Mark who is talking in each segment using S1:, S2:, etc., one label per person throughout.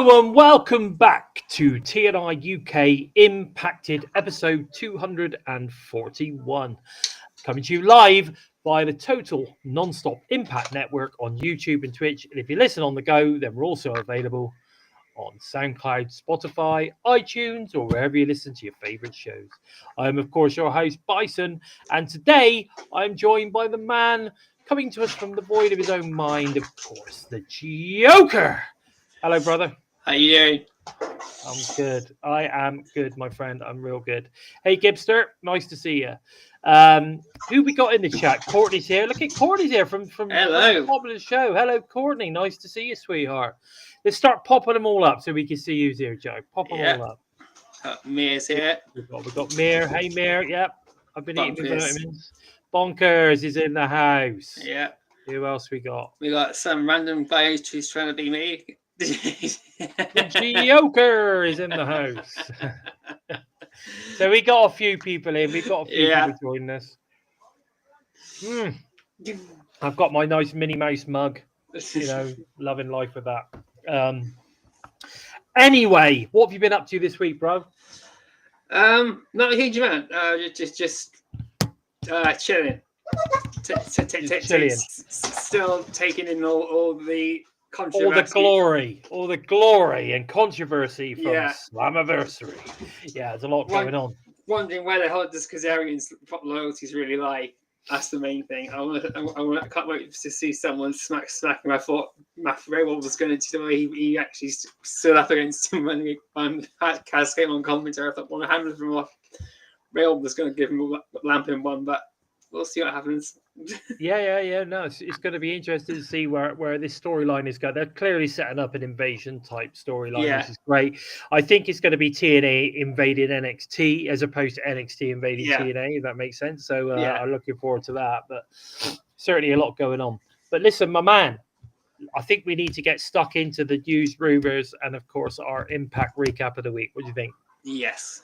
S1: Hello and welcome back to TNI-UK Impacted episode 241. Coming to you live via the Total Non-Stop Impact Network on YouTube and Twitch. And if you listen on the go, then we're also available on SoundCloud, Spotify, iTunes, or wherever you listen to your favorite shows. I am, of course, your host, Bison. And today I'm joined by the man coming to us from the void of his own mind, of course, the Joker. Hello, brother.
S2: How you doing?
S1: I'm good. I am good, my friend. I'm real good. Hey, Gibster, nice to see you. Who we got in the chat? Courtney's here. Look at Courtney's here from
S2: Hello.
S1: the top of the show. Hello, Courtney. Nice to see you, sweetheart. Let's start popping them all up so we can see who's here, Joe. Pop them all up.
S2: Mir's here.
S1: We've got Mir. Hey, Mir. Yep. I've been eating my vitamins. Bonkers is in the house.
S2: Yeah.
S1: Who else we got?
S2: We got some random guy who's trying to be me.
S1: The Joker is in the house. So we got a few people in. We've got a few people joining us. I've got my nice Minnie Mouse mug. You know, loving life with that. Anyway, what have you been up to this week, bro?
S2: Not a huge amount. Just chilling. Still taking in all the controversy.
S1: All the glory and controversy from Slammiversary. Yeah, there's a lot going on.
S2: Wondering where the hell does Kazarian's loyalties really lie? That's the main thing. I can't wait to see someone smacking. I thought Matt Raywell was going to do it. He actually stood up against him when Kaz came on commentary. I thought one handed him off. Raywell was going to give him a lamp in one, but we'll see what happens.
S1: Yeah. No, it's going to be interesting to see where this storyline is going. They're clearly setting up an invasion type storyline, which is great. I think it's going to be TNA invading NXT as opposed to NXT invading TNA, if that makes sense. So I'm looking forward to that. But certainly a lot going on. But listen, my man, I think we need to get stuck into the news, rumors, and of course our Impact recap of the week. What do you think?
S2: Yes.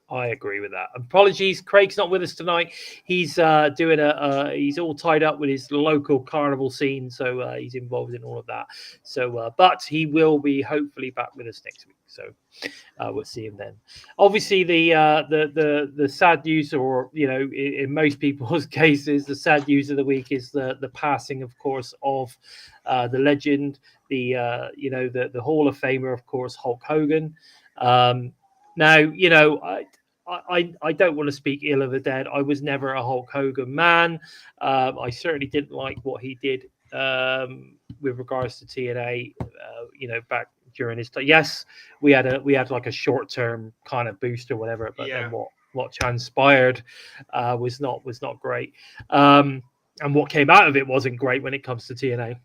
S1: I agree with that. Apologies, Craig's not with us tonight. He's doing he's all tied up with his local carnival scene, so he's involved in all of that. So, but he will be hopefully back with us next week. So we'll see him then. Obviously, the sad news, or in most people's cases, the sad news of the week is the passing, of course, of the legend, the Hall of Famer, of course, Hulk Hogan. Now, I don't want to speak ill of the dead. I was never a Hulk Hogan man. I certainly didn't like what he did with regards to TNA. Back during his time. Yes, we had like a short term kind of boost or whatever, but then what transpired was not great. And what came out of it wasn't great when it comes to TNA.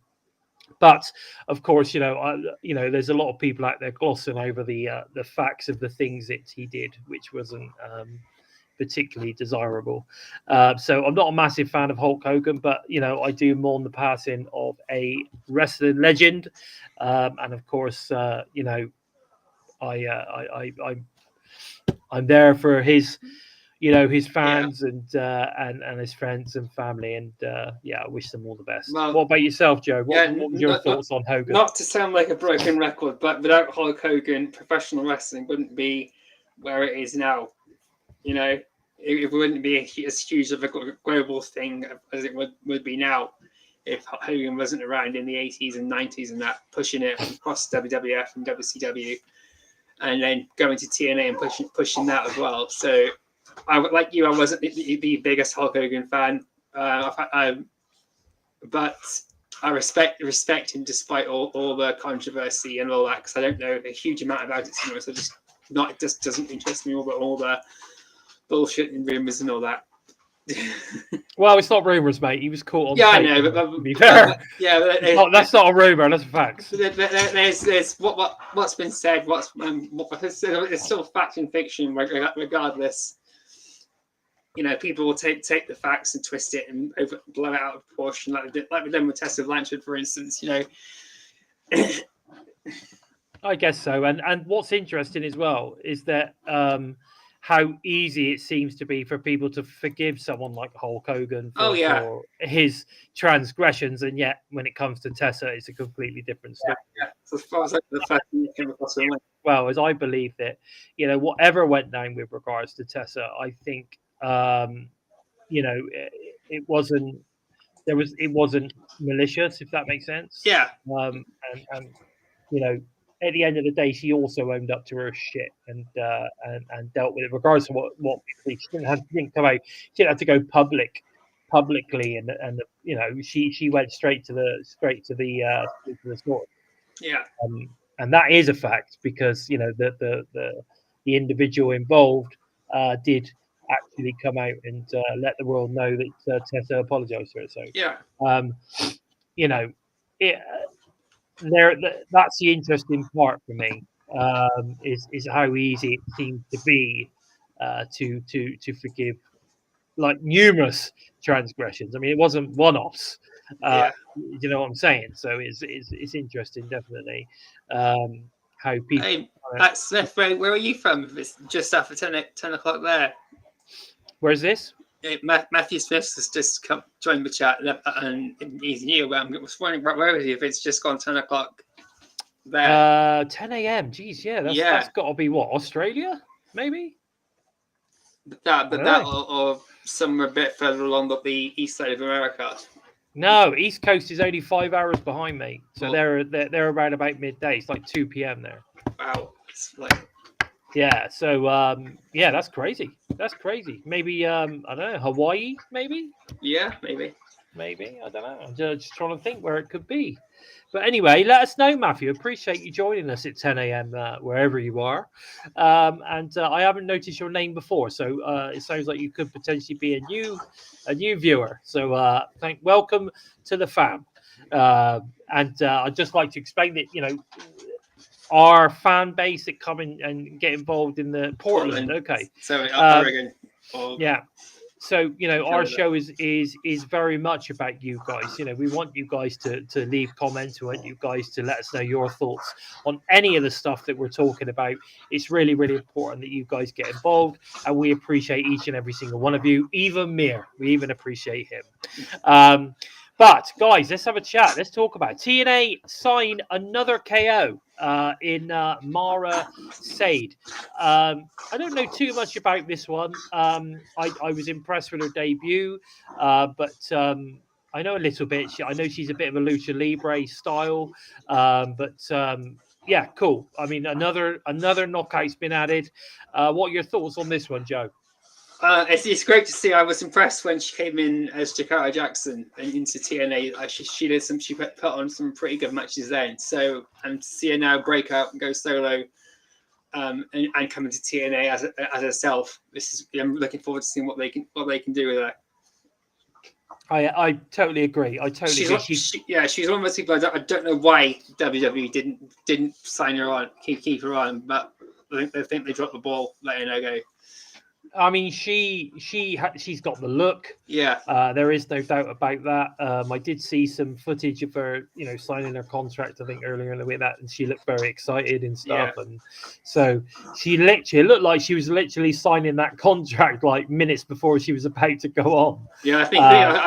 S1: But of course, there's a lot of people out there glossing over the facts of the things that he did, which wasn't particularly desirable. So I'm not a massive fan of Hulk Hogan, but I do mourn the passing of a wrestling legend, and of course, I'm there for his. His fans and his friends and family, and I wish them all the best. Well, what about yourself, Joe? What were your thoughts on Hogan?
S2: Not to sound like a broken record, but without Hulk Hogan, professional wrestling wouldn't be where it is now. It wouldn't be as huge of a global thing as it would be now if Hogan wasn't around in the 80s and 90s and that, pushing it across WWF and WCW, and then going to TNA and pushing that as well. So. I wasn't the biggest Hulk Hogan fan, but I respect him despite all the controversy and all that, because I don't know a huge amount about it, so it just doesn't interest me, all the bullshit and rumors and all that.
S1: Well, it's not rumors, mate. He was caught on.
S2: Yeah, I know, but
S1: to be fair, that's not a rumor. That's facts.
S2: There's what's been said. It's still fact and fiction, regardless. People will take the facts and twist it and blow it out of proportion, like we've done with Tessa Blanchard, for instance.
S1: I guess so. And what's interesting as well is that how easy it seems to be for people to forgive someone like Hulk Hogan for his transgressions, and yet when it comes to Tessa, it's a completely different story.
S2: So as far as the fact that you came across the link.
S1: Well, as I believe that, whatever went down with regards to Tessa, I think, it wasn't malicious, if that makes sense.
S2: Yeah.
S1: And at the end of the day, she also owned up to her shit and dealt with it, regardless of what she didn't come out. She didn't have to go publicly, and she went straight to the source.
S2: Yeah.
S1: And that is a fact, because the individual involved did actually come out and let the world know that Tessa apologized for it. So that's the interesting part for me, is how easy it seems to be to forgive like numerous transgressions. I mean, it wasn't one-offs. You know what I'm saying? So it's interesting, definitely, how people.
S2: Hey, that's Smith. Where are you from? It's just after 10 o'clock there.
S1: Where's this?
S2: Matthew Smith has just joined the chat, and he's new. I was wondering where is he? If it's just gone 10 o'clock there.
S1: 10 a.m. Geez, that's got to be what, Australia, maybe.
S2: That or somewhere a bit further along the east side of America.
S1: No, East Coast is only 5 hours behind me, so they're around about midday. It's like 2 p.m. there.
S2: Wow, it's like.
S1: Yeah, so that's crazy. That's crazy. Maybe I don't know, Hawaii, maybe.
S2: Yeah, maybe.
S1: I don't know. I'm just trying to think where it could be. But anyway, let us know, Matthew. Appreciate you joining us at 10 a.m. Wherever you are. And I haven't noticed your name before, so it sounds like you could potentially be a new viewer. So welcome to the fam. And I'd just like to explain that our fan base that come in and get involved in the Portland. Okay,
S2: so Oregon.
S1: Yeah. So our show is very much about you guys. We want you guys to leave comments. We want you guys to let us know your thoughts on any of the stuff that we're talking about. It's really, really important that you guys get involved, and we appreciate each and every single one of you. Even Mir, we even appreciate him. But guys, let's have a chat. Let's talk about TNA sign another KO in Mara Sadè. I don't know too much about this one. I was impressed with her debut, but I know a little bit. I know she's a bit of a lucha libre style, yeah, cool. I mean, another knockout's been added. What are your thoughts on this one, Joe?
S2: It's great to see. I was impressed when she came in as Jakara Jackson and into TNA. She put on some pretty good matches then. So to see her now break out and go solo, and come into TNA as herself. I'm looking forward to seeing what they can do with her.
S1: I totally agree.
S2: She's one of those people. I don't know why WWE didn't sign her on, keep her on, but I think they dropped the ball letting her go.
S1: I mean, she's got the look.
S2: Yeah.
S1: There is no doubt about that. I did see some footage of her, signing her contract, I think, earlier in the week, and she looked very excited and stuff. Yeah. And so it looked like she was literally signing that contract like minutes before she was about to go on.
S2: Yeah, I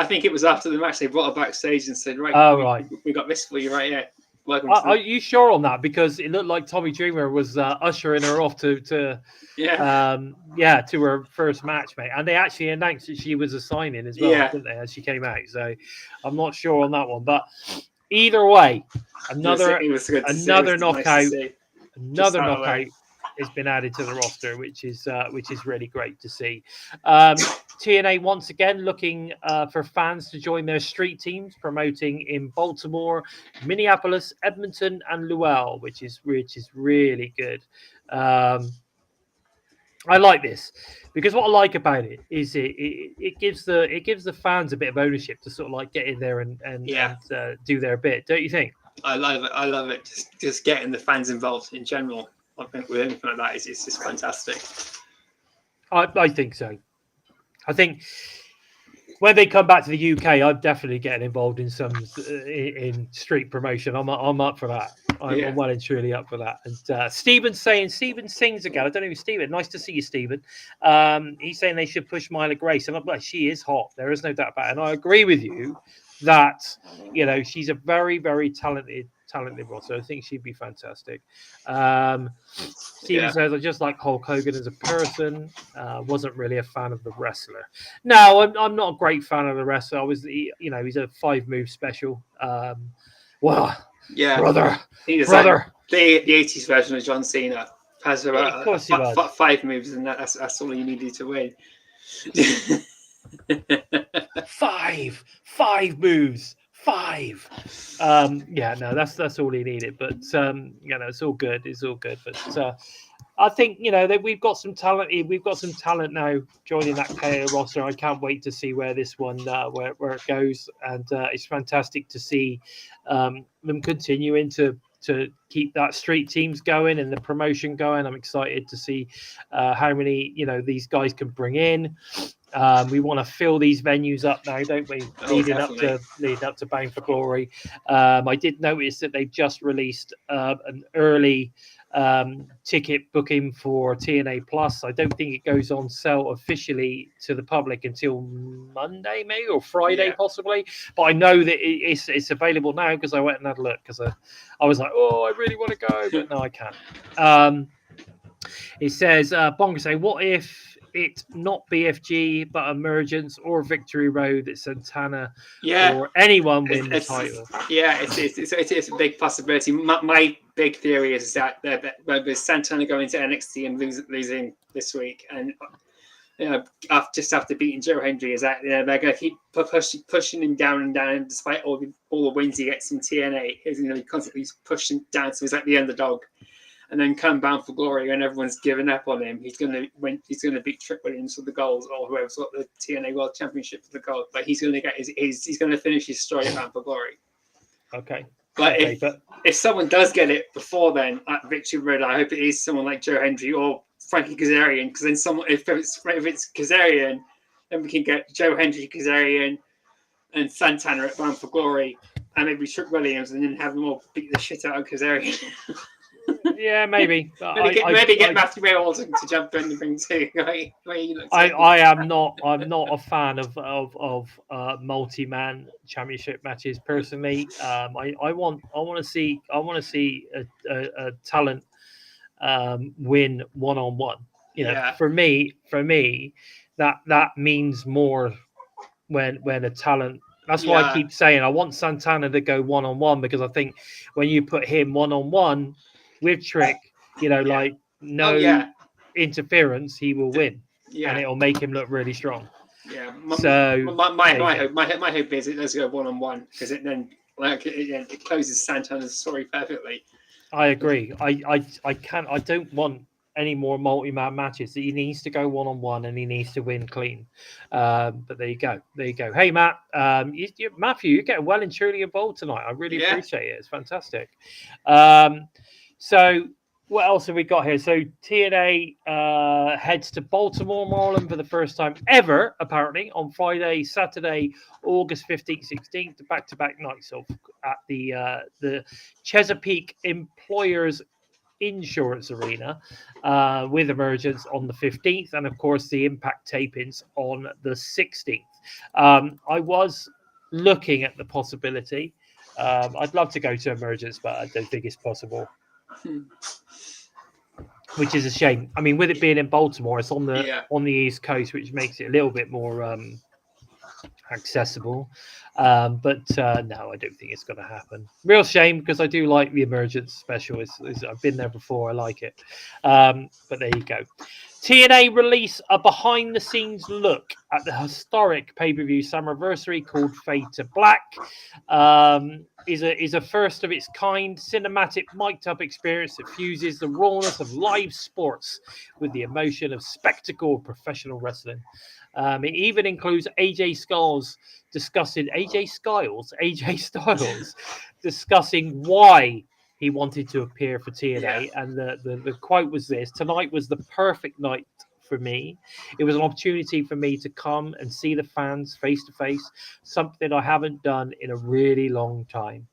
S2: think it was after the match they brought her backstage and said, right, we got this for you right here.
S1: Are you sure on that? Because it looked like Tommy Dreamer was ushering her off to her first match, mate. And they actually announced that she was a signing as well, didn't they, as she came out? So I'm not sure on that one, but either way, another knockout, has been added to the roster, which is really great to see. TNA once again looking for fans to join their street teams, promoting in Baltimore, Minneapolis, Edmonton, and Louisville, which is really good. I like this because what I like about it is it gives the fans a bit of ownership to sort of like get in there and do their bit, don't you think?
S2: I love it. Just getting the fans involved in general. I think with anything like that, it's just fantastic.
S1: I think so. I think when they come back to the UK, I'm definitely getting involved in some in street promotion. I'm up for that. I'm well and truly up for that. And Stephen sings again. I don't know who Stephen. Nice to see you, Stephen. He's saying they should push Mila Grace, and I'm like, she is hot. There is no doubt about it. And I agree with you that she's a very, very talented wrestler. I think she'd be fantastic. Stephen says, I just like Hulk Hogan as a person. Wasn't really a fan of the wrestler. No, I'm not a great fan of the wrestler. He's a 5-move special. Brother.
S2: Like the 80s version of John Cena has about
S1: of course he was.
S2: 5 moves, and that's all you needed to win.
S1: five moves. 5. That's all he needed. But it's all good. It's all good. But I think that we've got some talent. We've got some talent now joining that KO roster. I can't wait to see where this one where it goes, and it's fantastic to see them continuing to keep that street teams going and the promotion going. I'm excited to see how many these guys can bring in. We want to fill these venues up now, don't we? Leading up to Bound for Glory. I did notice that they've just released an early ticket booking for TNA Plus. I don't think it goes on sale officially to the public until Monday, maybe, or Friday, possibly. But I know that it's available now because I went and had a look because I was like, oh, I really want to go, but no, I can't. It says, Bongo say, what if it not BFG but Emergence or Victory Road that Santana or anyone win the title?
S2: It's a big possibility. My big theory is that with Santana going to NXT and losing this week, and after beating Joe Hendry, is that they're going to keep pushing him down and down, despite all the wins he gets in TNA. He's going to be constantly pushing down, so he's like the underdog. And then come Bound for Glory when everyone's given up on him. He's going to beat Trick Williams for the gold, or whoever's got the TNA World Championship for the gold. But he's going to get he's going to finish his story at Bound for Glory.
S1: Okay.
S2: But if someone does get it before then at Victory Road, I hope it is someone like Joe Hendry or Frankie Kazarian, because then if it's Kazarian, then we can get Joe Hendry, Kazarian, and Santana at Bound for Glory, and maybe Trick Williams, and then have them all beat the shit out of Kazarian.
S1: Yeah, maybe.
S2: maybe get Matthew Ray Alden to jump in the ring too.
S1: I'm not a fan of multi-man championship matches personally. I want to see a talent win one-on-one. For me, that means more when a talent. That's why I keep saying I want Santana to go one-on-one, because I think when you put him one-on-one with Trick, interference, he will win, and it'll make him look really strong.
S2: Yeah. My hope is it does go one-on-one, because it then it closes Santana's story perfectly.
S1: I agree. I don't want any more multi-man matches. He needs to go one-on-one, and he needs to win clean. But there you go. Hey, Matt, Matthew, you're getting well and truly involved tonight. I really appreciate it. It's fantastic. So what else have we got here? So TNA heads to Baltimore, Maryland for the first time ever, apparently, on Friday, Saturday, August 15th, 16th, back-to-back nights at the Chesapeake Employers Insurance Arena with Emergence on the 15th, and of course the Impact tapings on the 16th. I was looking at the possibility. I'd love to go to Emergence, but I don't think it's possible. Which is a shame. I mean, with it being in Baltimore, it's on the East Coast, which makes it a little bit more accessible. But no, I don't think it's going to happen. Real shame, because I do like the Emergence special. I've been there before. I like it. But there you go. TNA release a behind-the-scenes look at the historic pay-per-view Slammiversary called Fade to Black. Is a first of its kind cinematic mic'd-up experience that fuses the rawness of live sports with the emotion of spectacle of professional wrestling. It even includes AJ Styles discussing why he wanted to appear for TNA, and the quote was this: "Tonight was the perfect night for me. It was an opportunity for me to come and see the fans face to face, something I haven't done in a really long time.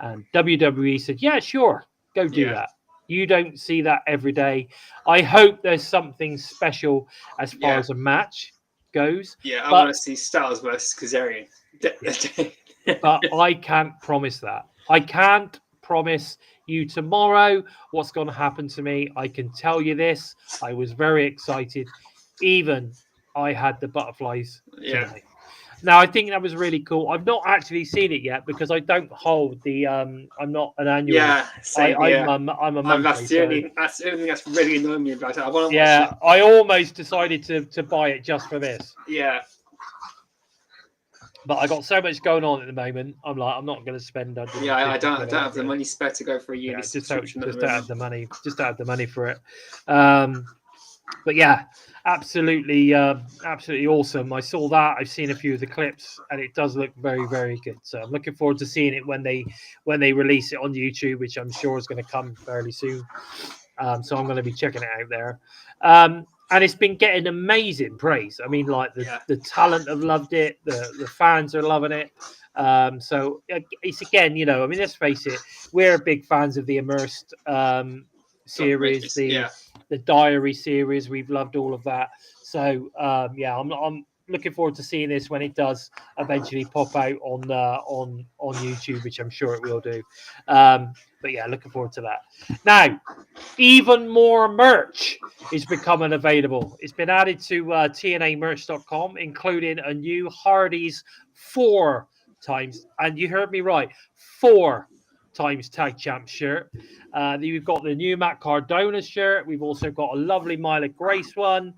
S1: And WWE said, yeah, sure, go do that. You don't see that every day. I hope there's something special as far as a match goes.
S2: Yeah, I want to see Styles versus Kazarian.
S1: But I can't promise that. I can't promise you tomorrow what's going to happen to me. I can tell you this. I was very excited. Even I had the butterflies tonight. Now, I think that was really cool. I've not actually seen it yet because I don't hold the. I'm not an annual.
S2: Yeah, same here.
S1: I'm a monthly.
S2: That's the only thing that's really annoying me about it. I want to
S1: watch
S2: it.
S1: I almost decided to buy it just for this.
S2: Yeah.
S1: But I got so much going on at the moment. I'm like, I'm not going to spend.
S2: I don't have the money spare to go for a yearly subscription.
S1: Just don't have the money. Just don't have the money for it. But yeah, absolutely awesome. I saw that. I've seen a few of the clips, and it does look very, very good. So I'm looking forward to seeing it when they release it on YouTube, which I'm sure is going to come fairly soon. So I'm going to be checking it out there. And it's been getting amazing praise. I mean, like the talent have loved it. The fans are loving it. So it's again, you know, I mean, let's face it, we're big fans of the Immersed series, the Diary series. We've loved all of that. So I'm looking forward to seeing this when it does eventually pop out on YouTube, which I'm sure it will do. But yeah, looking forward to that. Now, even more merch is becoming available. It's been added to TNAmerch.com, including a new Hardy's 4 times, and you heard me right, 4 times tag champ shirt. We've got the new Matt Cardona shirt. We've also got a lovely Mila Grace one.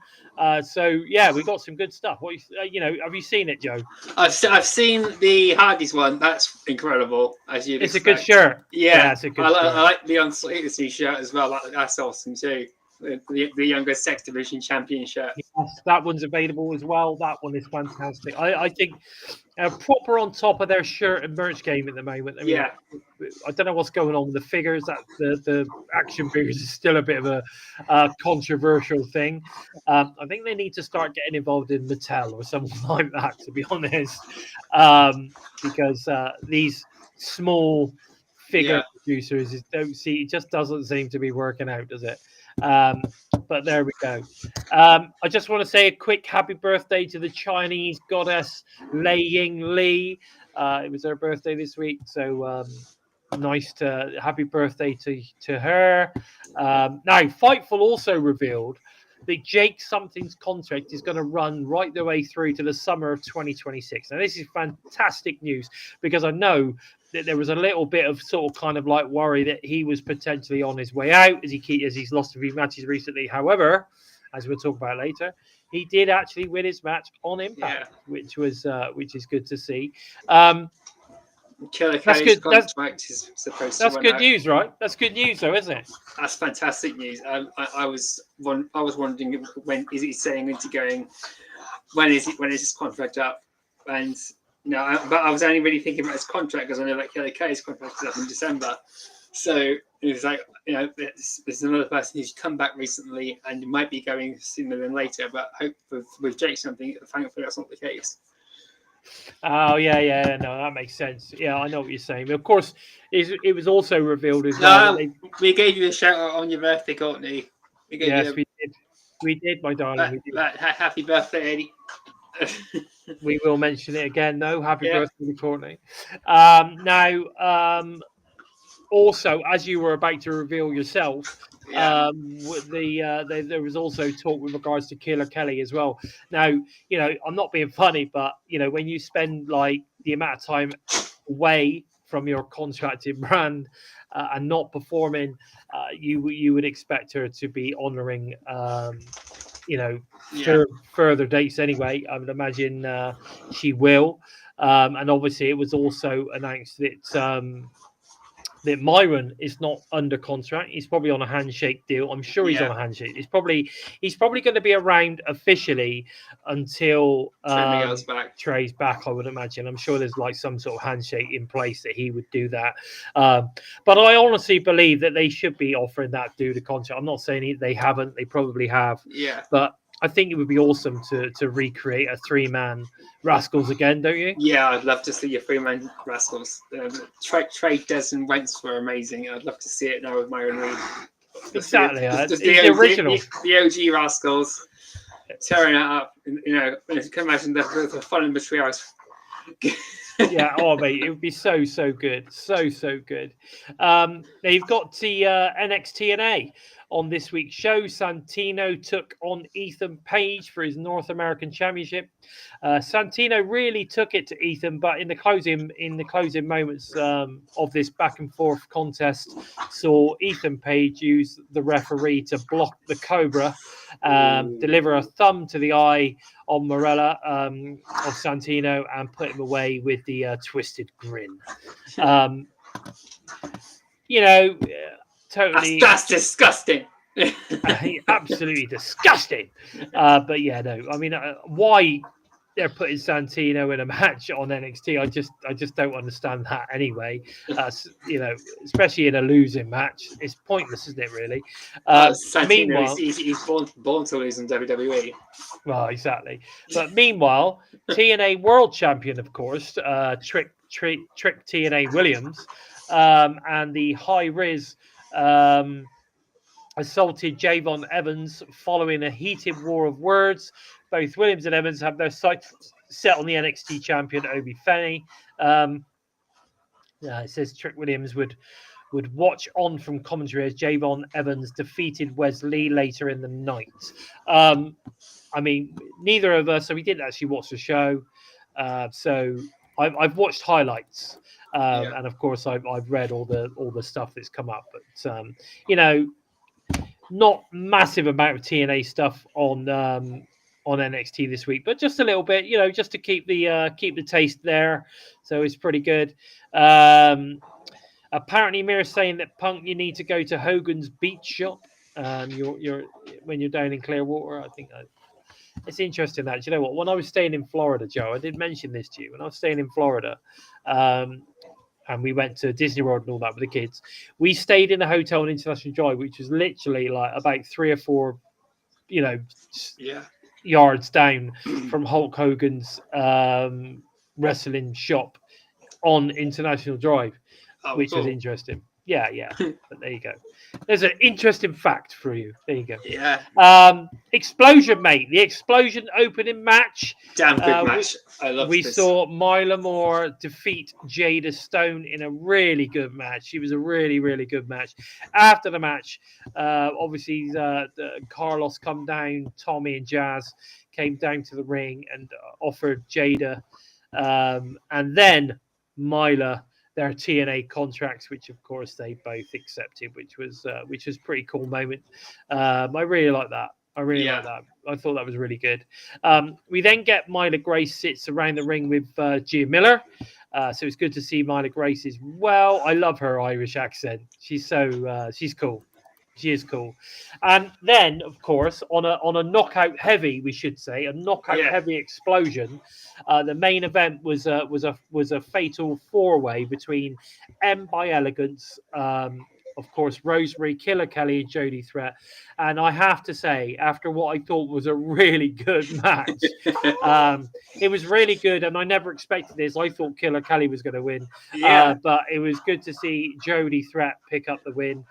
S1: So yeah, we got some good stuff. What have you seen it, Joe?
S2: I've seen the Hardy's one. That's incredible. It's
S1: a good shirt.
S2: Yeah,
S1: it's a good
S2: shirt.
S1: I
S2: like the Slater shirt as well. That's awesome too. The younger sex division champion shirt.
S1: Yes, that one's available as well. That one is fantastic. I think proper on top of their shirt and merch game at the moment. I mean, I don't know what's going on with the figures. That the action figures is still a bit of a controversial thing. I think they need to start getting involved in Mattel or something like that, to be honest, because these small figure producers it just doesn't seem to be working out, does it? But there we go. I just want to say a quick happy birthday to the Chinese goddess Lei Ying Li. It was her birthday this week, so happy birthday to her. Now, Fightful also revealed that Jake Something's contract is going to run right the way through to the summer of 2026. Now, this is fantastic news because I know that there was a little bit of sort of kind of like worry that he was potentially on his way out as he's lost a few matches recently. However, as we'll talk about later, he did actually win his match on Impact, which is good to see.
S2: Killer Kelly's contract is supposed to run
S1: good
S2: out.
S1: News, right? That's good news, though, isn't it?
S2: That's fantastic news. I was wondering when is he saying into going? When is his contract up? And but I was only really thinking about his contract because I know that Killer Kelly's contract is up in December. So it was like, there's another person who's come back recently and might be going sooner than later. But I hope with Jake Something, thankfully that's not the case.
S1: Oh yeah, no, that makes sense. Yeah, I know what you're saying. But of course, it was also revealed as well.
S2: We gave you a shout out on your birthday, Courtney.
S1: We did. We did, my darling.
S2: Happy birthday, Eddie.
S1: We will mention it again, though. Happy birthday to Courtney. Also, as you were about to reveal yourself, there was also talk with regards to Killer Kelly as well. Now, I'm not being funny, but when you spend like the amount of time away from your contracted brand and not performing, you would expect her to be honouring, further dates anyway. I would imagine she will. And obviously, it was also announced that that Myron is not under contract. He's probably on a handshake deal. I'm sure he's on a handshake. He's probably going to be around officially until Trey's back, I would imagine. I'm sure there's like some sort of handshake in place that he would do that. But I honestly believe that they should be offering that dude a contract. I'm not saying they haven't. They probably have.
S2: Yeah.
S1: But I think it would be awesome to recreate a 3-man Rascals again, don't you?
S2: Yeah, I'd love to see a 3-man Rascals. Trey, Des, and Wentz were amazing. I'd love to see it now with Myron Reed.
S1: Exactly. The original.
S2: The OG Rascals tearing it up. You know, you can imagine the fun in between us.
S1: Yeah, mate, it would be so good. So good. Now you've got the NXT TNA on this week's show. Santino took on Ethan Page for his North American Championship. Santino really took it to Ethan, but in the closing moments of this back and forth contest, saw Ethan Page use the referee to block the Cobra, deliver a thumb to the eye on Morella of Santino, and put him away with the twisted grin. Totally.
S2: That's disgusting.
S1: Absolutely disgusting. But yeah, no. I mean, why they're putting Santino in a match on NXT? I just don't understand that. Anyway, especially in a losing match, it's pointless, isn't it? Really.
S2: Santino, he's born to lose in WWE.
S1: Well, exactly. But meanwhile, TNA World Champion, of course, Trick TNA Williams, and the High Riz. Assaulted Javon Evans following a heated war of words. Both Williams and Evans have their sights set on the NXT champion Obi Fenny. It says Trick Williams would watch on from commentary as Javon Evans defeated Wesley later in the night. I mean, neither of us, so we didn't actually watch the show. So I've watched highlights, and of course I've read all the stuff that's come up. But not massive amount of TNA stuff on NXT this week, but just a little bit, just to keep the taste there. So it's pretty good. Apparently, Mira's saying that Punk, you need to go to Hogan's Beach Shop. You're when you're down in Clearwater. I think it's interesting that. Do you know what? When I was staying in Florida, Joe, I did mention this to you. When I was staying in Florida, and we went to Disney World and all that with the kids, we stayed in a hotel in International Drive, which was literally like about 3 or 4, yards down from Hulk Hogan's wrestling shop on International Drive, which was interesting. Yeah. But there you go. There's an interesting fact for you. There you go.
S2: Yeah.
S1: Xplosion, mate. The Xplosion opening match.
S2: Damn good match. I love
S1: this. We saw Mila Moore defeat Jada Stone in a really good match. It was a really, really good match. After the match, obviously Carlos come down, Tommy and Jazz came down to the ring and offered Jada and then Mila their TNA contracts, which of course they both accepted, which was pretty cool moment. I really like that. Like that. I thought that was really good. We then get Mila Grace sits around the ring with Gia Miller. So it's good to see Mila Grace as well. I love her Irish accent. She's cool. She is cool. And then, of course, on a knockout heavy, we should say, a knockout heavy Xplosion. The main event was a fatal 4-way between M by Elegance, of course, Rosemary, Killer Kelly, and Jody Threat. And I have to say, after what I thought was a really good match, it was really good, and I never expected this. I thought Killer Kelly was going to win, but it was good to see Jody Threat pick up the win.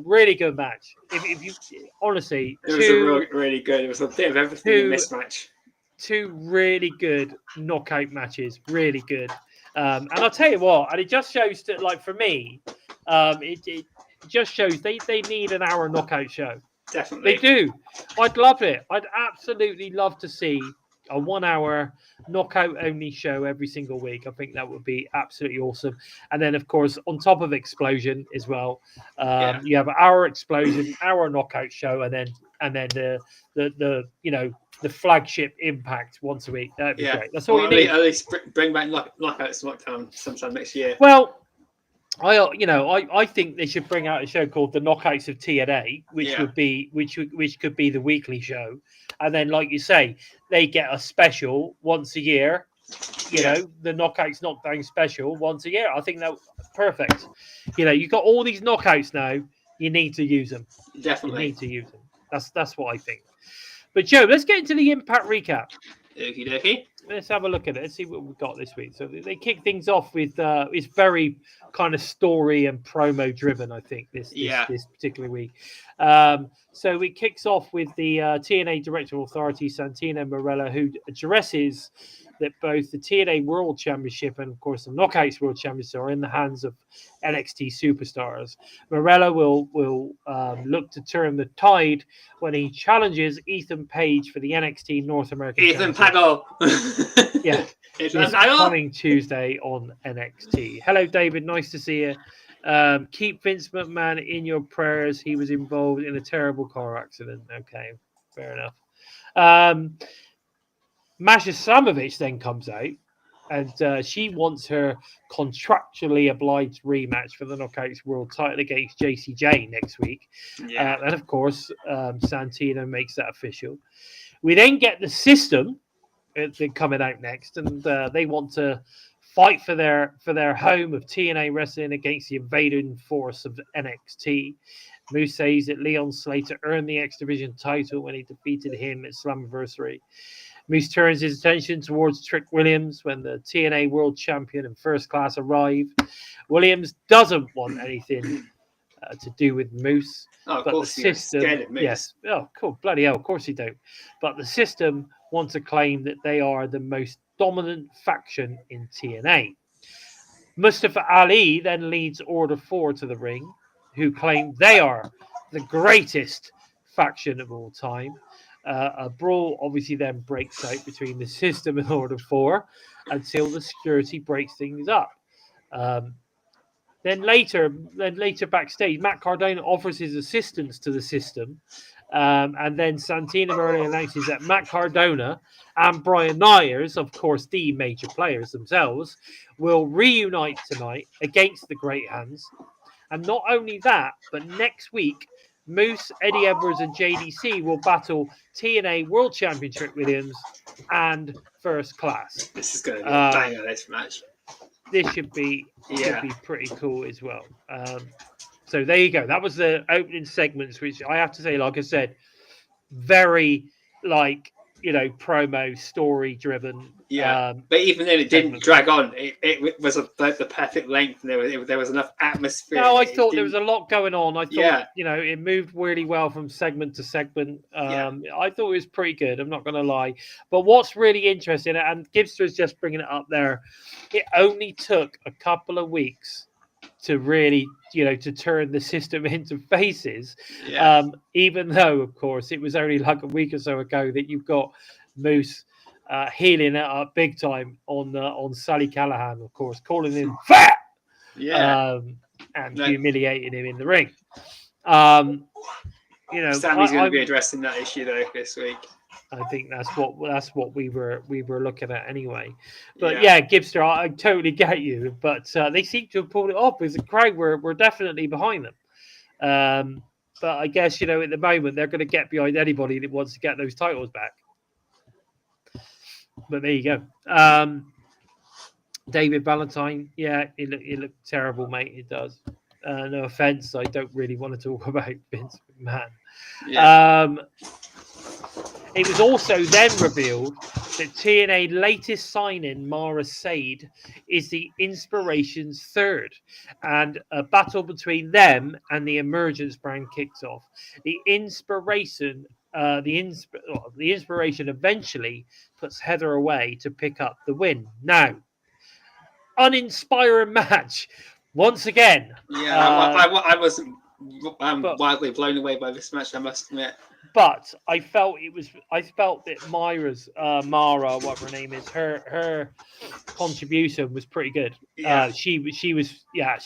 S1: Really good match. If you honestly,
S2: it was really good. It was a bit of everything in this match.
S1: 2 really good knockout matches, really good. And I'll tell you what, and it just shows that, like, for me, it just shows they need an hour knockout show.
S2: Definitely.
S1: They do. I'd love it. I'd absolutely love to see a 1 hour knockout only show every single week. I think that would be absolutely awesome. And then, of course, on top of Xplosion as well, you have our Xplosion, our knockout show, and then the flagship Impact once a week. That'd be great. That's all you need.
S2: At least bring back Knockout SmackDown sometime next year.
S1: Well, I think they should bring out a show called The Knockouts of TNA, which
S2: Yeah.
S1: which could be the weekly show, and then, like you say, they get a special once a year. The Knockouts Knockdown special once a year. I think that perfect. You've got all these knockouts now. You need to use them.
S2: Definitely.
S1: You need to use them. That's what I think. But Joe, let's get into the Impact recap.
S2: Okie dokie.
S1: Let's have a look at it. Let's see what we've got this week. So they kick things off with it's very kind of story and promo driven, I think, this particular week. So it kicks off with the TNA Director of Authority, Santino Marella, who addresses that both the TNA World Championship and, of course, the Knockouts World Championship are in the hands of NXT superstars. Marella will look to turn the tide when he challenges Ethan Page for the NXT North American
S2: Ethan
S1: Championship.
S2: Pagel.
S1: Yeah. It's coming Tuesday on NXT. Hello, David. Nice to see you. Keep Vince McMahon in your prayers. He was involved in a terrible car accident. Okay, fair enough. Masha Slamovich then comes out, and she wants her contractually obliged rematch for the Knockouts World title against JCJ next week.
S2: Yeah.
S1: And of course, Santino makes that official. We then get the System coming out next, and they want to fight for their home of TNA wrestling against the invading force of NXT. Moose says that Leon Slater earned the X Division title when he defeated him at Slammiversary. Moose turns his attention towards Trick Williams when the TNA World Champion and First Class arrive. Williams doesn't want anything to do with Moose.
S2: Oh, of
S1: but
S2: course,
S1: the System, yes. Oh, cool, bloody hell, of course you don't. But the System want to claim that they are the most dominant faction in TNA. Mustafa Ali then leads Order 4 to the ring, who claim they are the greatest faction of all time. A brawl obviously then breaks out between the System and Order 4 until the security breaks things up. Then later backstage, Matt Cardona offers his assistance to the System. And then Santino Marella announces that Matt Cardona and Brian Myers, of course, the major players themselves, will reunite tonight against the Great Hands. And not only that, but next week, Moose, Eddie Edwards, and JDC will battle TNA World Championship Williams and First Class.
S2: This is going to be a banger, this match.
S1: This should be pretty cool as well. So there you go. That was the opening segments, which I have to say, like I said, very promo story driven.
S2: Yeah, but even then, it didn't drag on. It was the perfect length, and there was enough atmosphere.
S1: No, I thought there was a lot going on. I thought it moved really well from segment to segment. I thought it was pretty good. I'm not going to lie. But what's really interesting, and Gibster's just bringing it up there, it only took a couple of weeks to really, to turn the System into faces.
S2: Yeah.
S1: Even though, of course, it was only like a week or so ago that you've got Moose healing it up big time on Sami Callihan, of course, calling him fat, and humiliating him in the ring.
S2: Sammy's going to be addressing that issue though this week.
S1: I think that's what we were looking at anyway. But Gibster, I totally get you. But they seem to have pulled it off as a crowd. We're definitely behind them. But I guess at the moment they're going to get behind anybody that wants to get those titles back. But there you go. David Valentine, it looked terrible, mate. It does. No offense, I don't really want to talk about Vince McMahon. Yeah. It was also then revealed that TNA latest signing, Mara Sadè, is the Iinspiration's third, and a battle between them and the Emergence brand kicks off. The Iinspiration eventually puts Heather away to pick up the win. Now, uninspiring match once again.
S2: Yeah, I wasn't wildly blown away by this match, I must admit.
S1: But I felt that Mara, whatever her name is, her contribution was pretty good.
S2: Yeah.
S1: She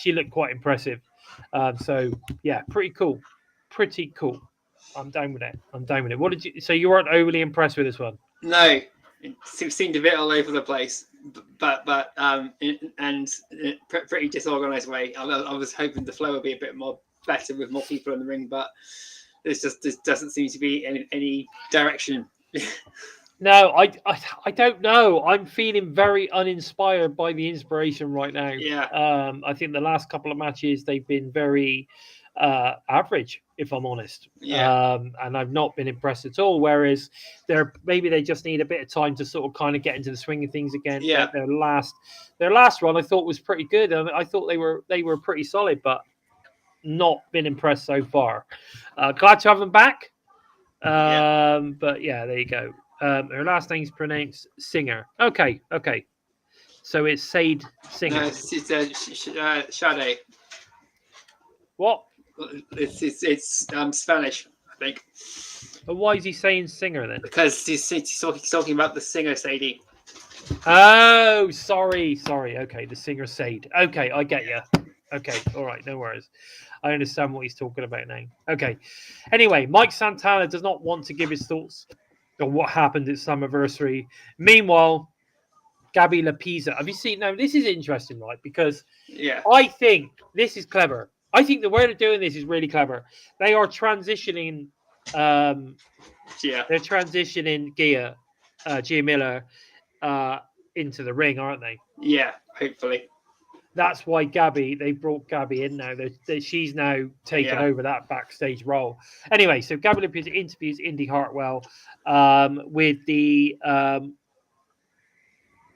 S1: looked quite impressive. Pretty cool. Pretty cool. I'm down with it. So you weren't overly impressed with this one?
S2: No, it seemed a bit all over the place. pretty disorganized way. I was hoping the flow would be a bit more better with more people in the ring, but this doesn't seem to be any direction.
S1: No, I don't know. I'm feeling very uninspired by the Inspiration right now.
S2: Yeah.
S1: I think the last couple of matches they've been very average, if I'm honest.
S2: Yeah.
S1: And I've not been impressed at all. Whereas maybe they just need a bit of time to sort of kind of get into the swing of things again.
S2: Yeah.
S1: Their last run I thought was pretty good, and I thought they were pretty solid, but not been impressed so far. Glad to have them back. But yeah, there you go. Her last name's pronounced Singer. Okay. So it's Sadè Singer.
S2: No, it's Sadè.
S1: What?
S2: It's Spanish, I think.
S1: But why is he saying Singer then?
S2: Because he's talking about the singer Sadè.
S1: Oh, sorry. Okay, the singer Sadè. Okay, I get you. Okay, all right, no worries. I understand what he's talking about now. Okay. Anyway, Mike Santana does not want to give his thoughts on what happened at Slammiversary. Meanwhile, Gabby Lapisa. Have you seen? Now, this is interesting, right? Because I think this is clever. I think the way they're doing this is really clever. They are transitioning. They're transitioning Gia Miller into the ring, aren't they?
S2: Yeah, hopefully.
S1: That's why they brought Gabby in now. She's now taken over that backstage role. Anyway, so Gabby Lapisa interviews Indy Hartwell with the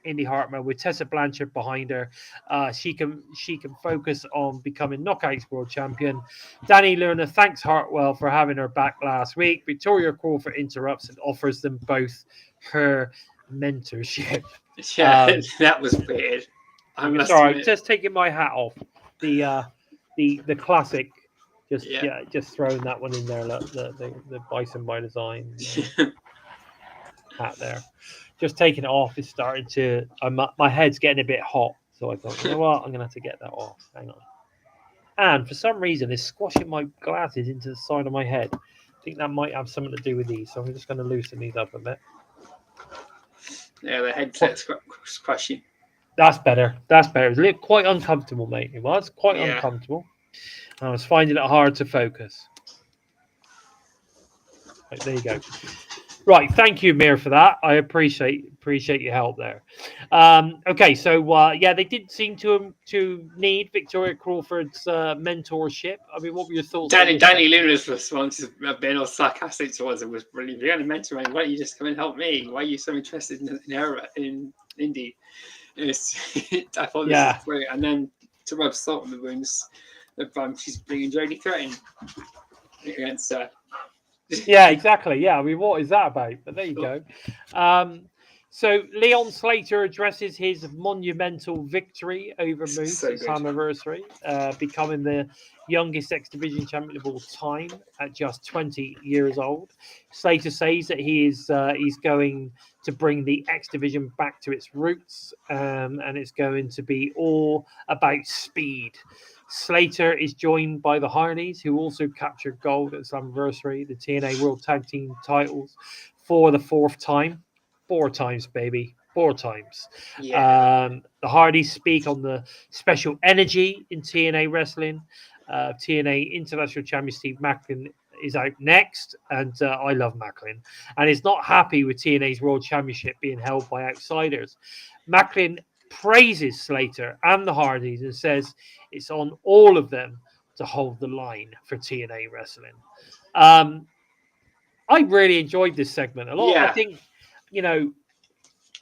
S1: Indy Hartwell with Tessa Blanchard behind her. She can focus on becoming Knockouts World Champion. Danny Lerner thanks Hartwell for having her back last week. Victoria Crawford interrupts and offers them both her mentorship.
S2: Yeah, that was weird.
S1: I'm sorry, just taking my hat off. The classic, just throwing that one in there. Look, the Bison by Design hat there. Just taking it off is starting to. My head's getting a bit hot, so I thought, you know what, I'm gonna have to get that off. Hang on. And for some reason, it's squashing my glasses into the side of my head. I think that might have something to do with these, so I'm just going to loosen these up a bit.
S2: Yeah, the headset's squashing.
S1: That's better. It was quite uncomfortable, mate. It was quite uncomfortable. I was finding it hard to focus. Right, there you go. Right, thank you, Mir, for that. I appreciate your help there. Okay, so they did seem to need Victoria Crawford's mentorship. I mean, what were your thoughts?
S2: Danny Luna's response has been all sarcastic towards it. Was brilliant. If you're going to mentor me, why don't you just come and help me? Why are you so interested in Indy? I thought this was great. And then to rub salt in the wounds, she's bringing Jodie Threaten against her.
S1: Yeah, exactly. Yeah, I mean, what is that about? But there you go. So Leon Slater addresses his monumental victory over Moose at Slammiversary, becoming the youngest X Division champion of all time at just 20 years old. Slater says that he's going to bring the X Division back to its roots, and it's going to be all about speed. Slater is joined by the Hardys, who also captured gold at Slammiversary, the TNA World Tag Team titles, for the fourth time. 4 times, baby. 4 times.
S2: Yeah.
S1: The Hardys speak on the special energy in TNA wrestling. TNA International Champion Steve Maclin is out next, and I love Maclin. And is not happy with TNA's World Championship being held by outsiders. Maclin praises Slater and the Hardys and says it's on all of them to hold the line for TNA wrestling. I really enjoyed this segment a lot.
S2: Yeah.
S1: I think,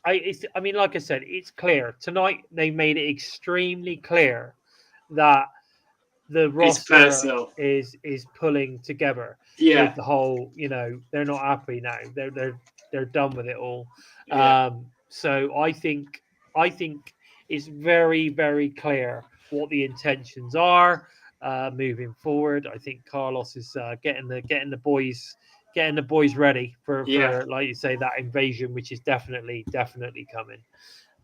S1: I mean, like I said, it's clear tonight. They made it extremely clear that the roster is pulling together.
S2: Yeah.
S1: With the whole, they're not happy now. They're done with it all.
S2: Yeah.
S1: So I think it's very, very clear what the intentions are moving forward. I think Carlos is getting the boys ready for like you say, that invasion, which is definitely coming.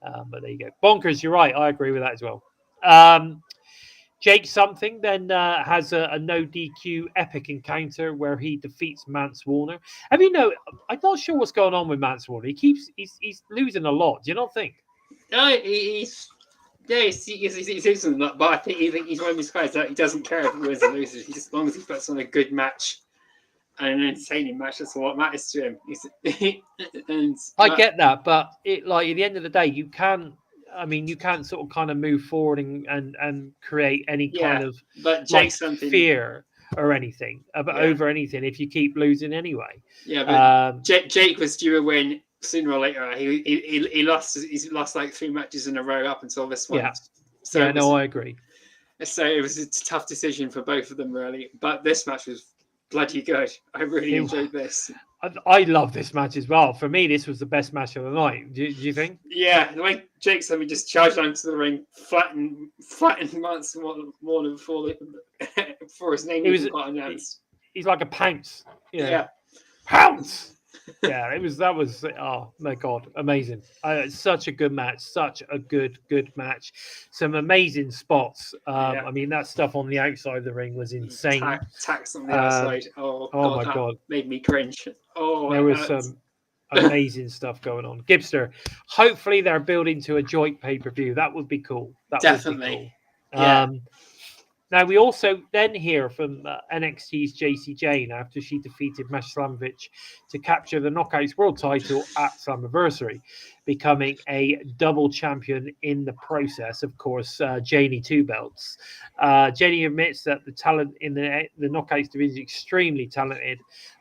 S1: But there you go. Bonkers, you're right. I agree with that as well. Jake Something then has a no DQ epic encounter where he defeats Mance Warner. I'm not sure what's going on with Mance Warner. He's losing a lot. Do you not think?
S2: He's decent, but I think he's one of these guys that he doesn't care if he wins or loses. As long as he puts on a good match and an entertaining match, that's what matters to him.
S1: I get that, but at the end of the day, you can't sort of kind of move forward and create any kind of fear or anything over anything if you keep losing anyway.
S2: Yeah, but Jake was due a win sooner or later. He lost. He's lost like 3 matches in a row up until this one.
S1: Yeah.
S2: So
S1: I agree.
S2: So it was a tough decision for both of them, really. But this match was bloody good. I really enjoyed this.
S1: I love this match as well. For me, this was the best match of the night. Do you think?
S2: Yeah, the way Jake Slammy just charged onto the ring, flattened Mance more than before his name even got announced.
S1: He's like a pounce.
S2: Yeah.
S1: Pounce. Yeah, that was oh my god, amazing. Such a good match, such a good match. Some amazing spots. I mean, that stuff on the outside of the ring was insane.
S2: Tacks on the outside. Oh
S1: my god,
S2: made me cringe.
S1: There was some amazing stuff going on. Gibster, hopefully they're building to a joint pay-per-view. That would be cool.
S2: Definitely.
S1: Would be cool. Yeah. Now, we also then hear from NXT's JC Jane after she defeated Masha Slamovich to capture the Knockouts World title at Slammiversary, becoming a double champion in the process. Of course, Janie 2 belts. Janie admits that the talent in the Knockouts division is extremely talented,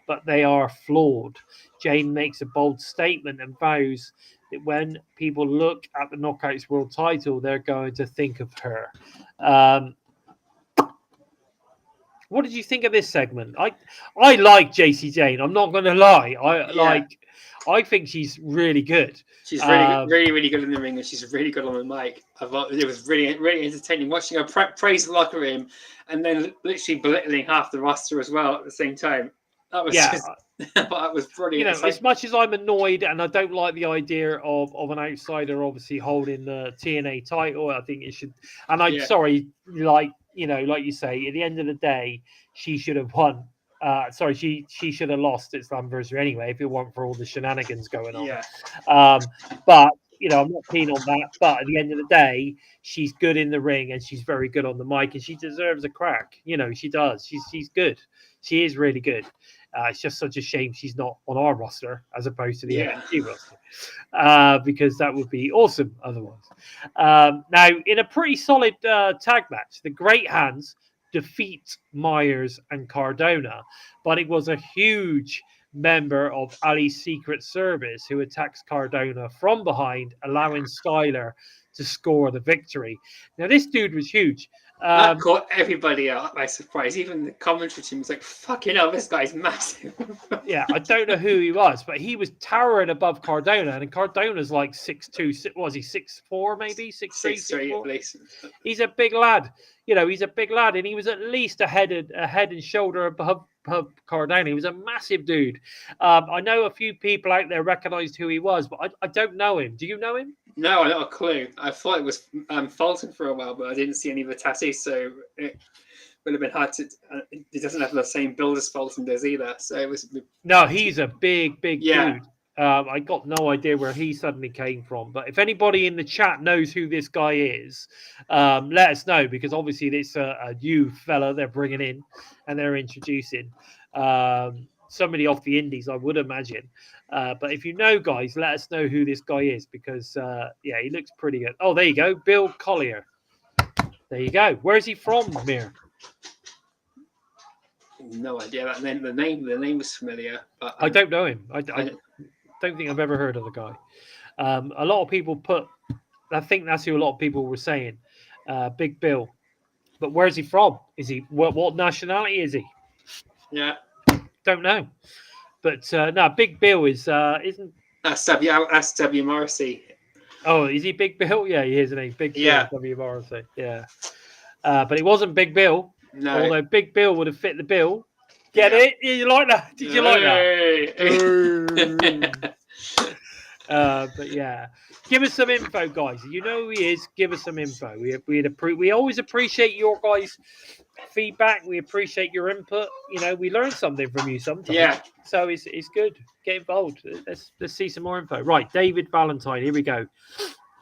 S1: but they are flawed. Jane makes a bold statement and vows that when people look at the Knockouts World title, they're going to think of her. What did you think of this segment? I like JC Jane. I'm not going to lie. I think she's really good.
S2: She's really good in the ring, and she's really good on the mic. I thought it was really entertaining watching her praise the locker room, and then literally belittling half the roster as well at the same time. That was that was brilliant.
S1: As much as I'm annoyed and I don't like the idea of an outsider obviously holding the TNA title, I think it should. And I'm sorry, like you say, at the end of the day, she should have won. She should have lost at Slammiversary anyway if it weren't for all the shenanigans going on.
S2: Yeah.
S1: But I'm not keen on that. But at the end of the day, she's good in the ring and she's very good on the mic and she deserves a crack. She does. She's good. She is really good. It's just such a shame she's not on our roster as opposed to the NXT roster, because that would be awesome otherwise. Now, in a pretty solid tag match, the Great Hands defeat Myers and Cardona, but it was a huge member of Ali's Secret Service who attacks Cardona from behind, allowing Skyler to score the victory. Now, this dude was huge.
S2: That caught everybody out by surprise. Even the commentary team was like, fucking hell, this guy's massive.
S1: Yeah, I don't know who he was, but he was towering above Cardona, and Cardona's like 6'2", what was he, 6'4", maybe? 6'3",
S2: 6'3" at least.
S1: He's a big lad. He's a big lad, and he was at least a head and shoulder above Cardona. He was a massive dude. I know a few people out there recognized who he was, but I don't know him. Do you know him?
S2: No, not a clue. I thought it was Fulton for a while, but I didn't see any of the tattoos, so it would have been hard to. He doesn't have the same build as Fulton does either, so it was.
S1: No, he's a big dude. I got no idea where he suddenly came from, but if anybody in the chat knows who this guy is, let us know, because obviously it's a new fella they're bringing in and they're introducing. Somebody off the indies, I would imagine. But if you know, guys, let us know who this guy is, because he looks pretty good. Oh, there you go, Bill Collier. There you go. Where's he from, Mir?
S2: No idea. The name was familiar, but
S1: I don't know him. I don't think I've ever heard of the guy. A lot of people I think that's who a lot of people were saying, Big Bill. But where's he from? Is he what nationality is he?
S2: Yeah.
S1: Don't know, but no, Big Bill isn't.
S2: That's W. Morrissey.
S1: Oh, is he Big Bill? Yeah, he is, isn't he? Big Bill, W. Morrissey. Yeah, but it wasn't Big Bill.
S2: No.
S1: Although Big Bill would have fit the bill. Get it? Did you like that? Did you like that? But yeah, give us some info, guys. You know who he is. Give us some info. We always appreciate your guys' feedback. We appreciate your input. We learn something from you sometimes.
S2: Yeah.
S1: So it's good. Get involved. Let's see some more info. Right, David Valentine. Here we go.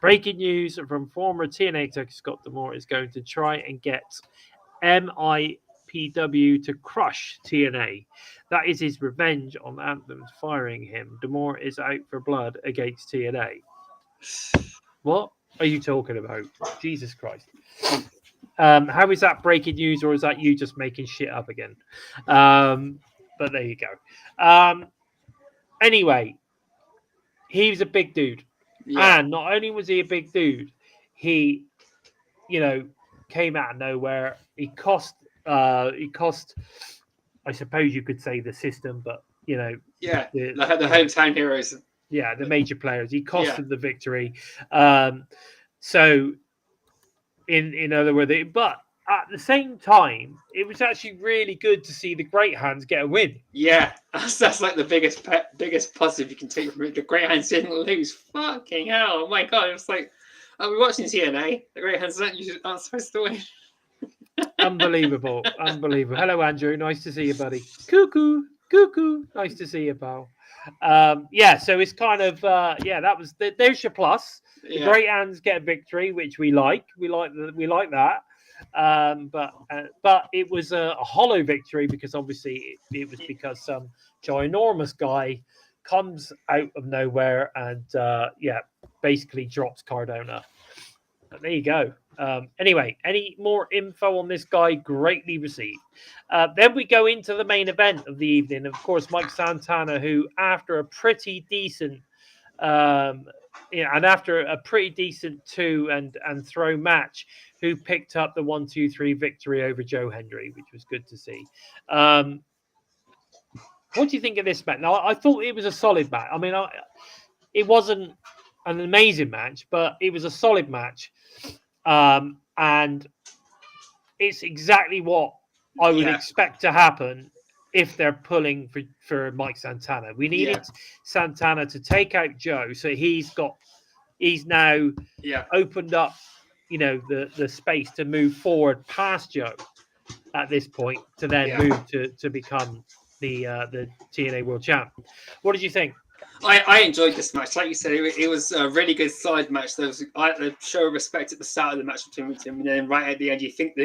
S1: Breaking news from former TNA executive Scott D'Amore is going to try and get MIPW to crush TNA. That is his revenge on Anthem's firing him. D'Amore is out for blood against TNA. What are you talking about? Jesus Christ. How is that breaking news, or is that you just making shit up again? But there you go. Anyway, he was a big dude.
S2: Yeah.
S1: And not only was he a big dude, he, came out of nowhere. He cost, I suppose you could say, the system, but,
S2: Yeah,
S1: the
S2: hometown heroes.
S1: Yeah, the major players. He cost them the victory. So, in other words, but at the same time, it was actually really good to see the Great Hands get a win.
S2: Yeah, that's like the biggest positive you can take from it. The Great Hands didn't lose. Fucking hell! Oh my god! It's like, we're watching TNA. The Great Hands aren't supposed to win.
S1: Unbelievable. Hello, Andrew. Nice to see you, buddy. Cuckoo. Nice to see you, pal. So it's kind of that was there's your plus. The Great Hands get a victory, which we like. We like that. But it was a hollow victory because obviously it was because some ginormous guy comes out of nowhere and basically drops Cardona. But there you go. Anyway, any more info on this guy? Greatly received. Then we go into the main event of the evening. Of course, Mike Santana, who after a pretty decent and after a pretty decent 2 and throw match, who picked up the 1-2-3 victory over Joe Hendry, which was good to see. What do you think of this match? Now, I thought it was a solid match. I mean, it wasn't an amazing match, but it was a solid match. And it's exactly what I would expect to happen if they're pulling for Mike Santana. We needed Santana to take out Joe, so he's now opened up, the space to move forward past Joe at this point to then move to become the TNA World Champ. What did you think?
S2: I enjoyed this match. Like you said, it was a really good side match. There was a show of respect at the start of the match between them, and then right at the end, you think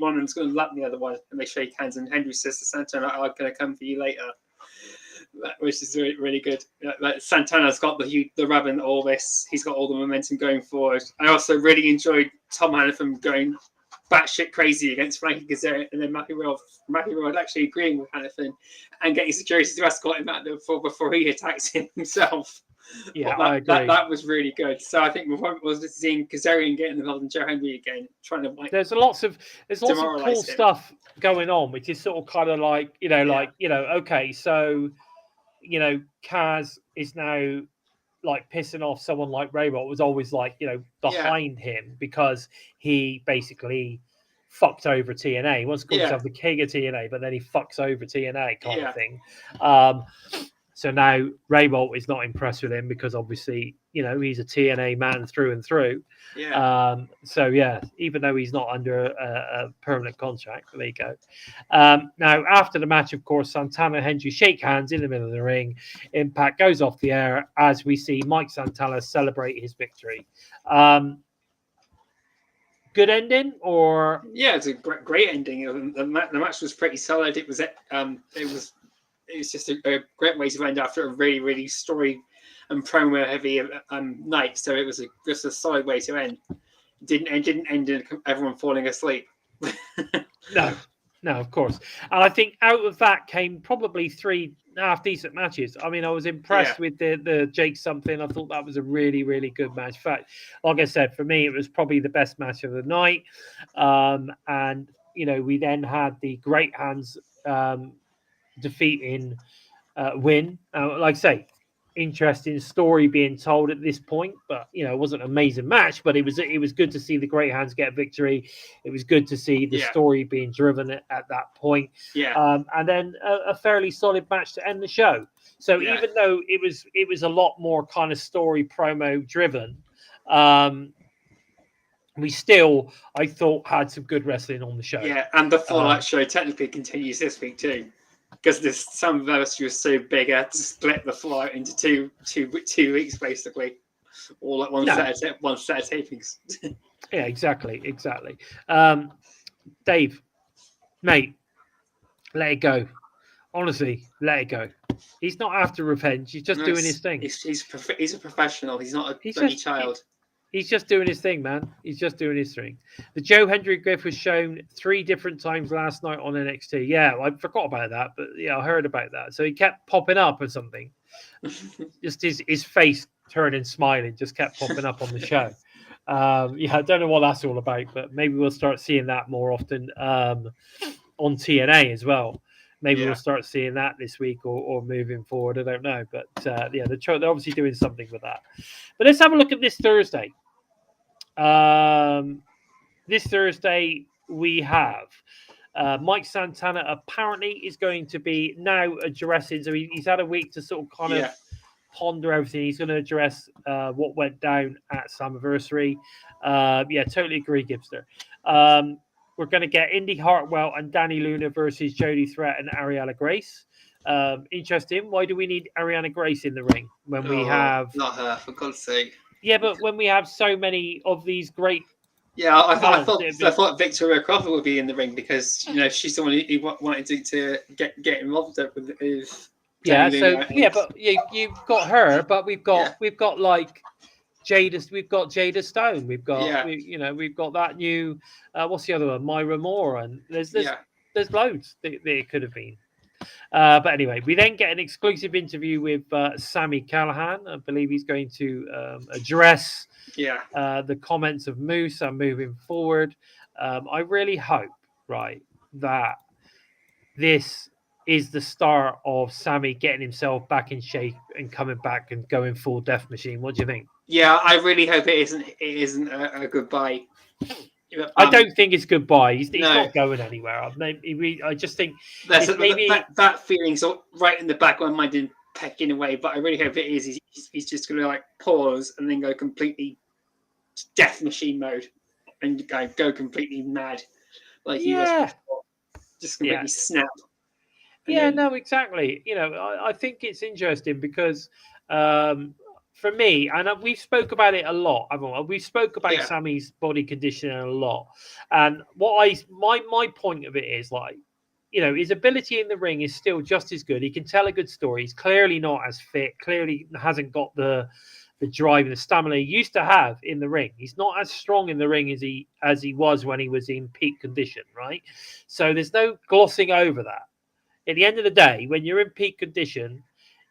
S2: one of them's going to lap the other one, and they shake hands, and Henry says to Santana, "I'm going to come for you later," which is really, really good. Like Santana's got the rub and all this. He's got all the momentum going forward. I also really enjoyed Tom Hannafin going batshit crazy against Frankie Kazarian, and then Matthew Royal actually agreeing with Hannafin and getting security to escort him out before he attacks him himself.
S1: Yeah, I agree.
S2: That was really good. So I think we're seeing Kazarian getting involved in Joe Hendry again, trying to
S1: there's lots of cool stuff going on, which is sort of kind of like okay, so Kaz is now like pissing off someone like Raybot, was always like behind him because he basically fucked over TNA. He wants to call himself the king of TNA, but then he fucks over TNA kind of thing. So now Raybot is not impressed with him because obviously he's a TNA man through and through. Even though he's not under a permanent contract, there you go. Now after the match, of course, Santana and Hendry shake hands in the middle of the ring. Impact goes off the air as we see Mike Santana celebrate his victory. Good ending, or
S2: it's a great ending. The match was pretty solid. It was just a great way to end after a really, really story and promo heavy night. So it was just a solid way to end. Didn't end in everyone falling asleep.
S1: No, of course. And I think out of that came probably 3 half decent matches. I mean, I was impressed with the Jake something. I thought that was a really, really good match. In fact, like I said, for me, it was probably the best match of the night. And we then had the Great Hands defeating win. Like I say, interesting story being told at this point, but it wasn't an amazing match, but it was good to see the Great Hands get a victory. It was good to see the story being driven at that point. And then a fairly solid match to end the show. So even though it was a lot more kind of story promo driven, we still, I thought, had some good wrestling on the show.
S2: And the Fallout show technically continues this week too, because this Slammiversary was so big, I had to split the Fallout into two weeks basically. all at one set of tapings.
S1: Yeah, exactly. Dave, mate, let it go. Honestly, let it go. He's not after revenge. He's just doing his thing.
S2: He's a professional. He's not a bloody child.
S1: He's just doing his thing, man. He's just doing his thing. The Joe Hendry Griff was shown 3 different times last night on NXT. Yeah, I forgot about that, but yeah, I heard about that. So he kept popping up or something. Just his face turning smiling just kept popping up on the show. Yeah, I don't know what that's all about, but maybe we'll start seeing that more often on TNA as well. Maybe we'll start seeing that this week or moving forward. I don't know. But yeah, they're obviously doing something with that. But let's have a look at this Thursday. This Thursday, we have Mike Santana apparently is going to be now addressing. So he's had a week to sort of kind of ponder everything. He's going to address what went down at Slammiversary. Yeah, totally agree, Gibster. We're going to get Indy Hartwell and Danny Luna versus Jody Threat and Ariana Grace. Interesting. Why do we need Ariana Grace in the ring when we have...
S2: Not her, for God's sake.
S1: Yeah, but when we have so many of these great...
S2: Yeah, I thought Victoria Crawford would be in the ring because, you know, she's the one who wanted to get involved with
S1: yeah, so, yeah, but you've got her, but we've got like... we've got Jada Stone. We've got we've got that new what's the other one? Myra Moore, and there's loads that it could have been. But anyway, we then get an exclusive interview with Sami Callihan. I believe he's going to address the comments of Moose and moving forward. I really hope, right, that this is the start of Sami getting himself back in shape and coming back and going full Death Machine. What do you think?
S2: Yeah, I really hope it isn't a goodbye.
S1: I don't think it's goodbye. He's not going anywhere. I just think
S2: that feeling's right in the back of my mind and pecking away. But I really hope it is. He's just going to like pause and then go completely Death Machine mode and go completely mad, like he was before. Just completely snap.
S1: No, exactly. You know, I think it's interesting because. For me, and we spoke about it a lot. We spoke about Sami's body conditioning a lot, and my point of it is like, you know, his ability in the ring is still just as good. He can tell a good story. He's clearly not as fit. Clearly hasn't got the drive and the stamina he used to have in the ring. He's not as strong in the ring as he was when he was in peak condition, right? So there's no glossing over that. At the end of the day, when you're in peak condition,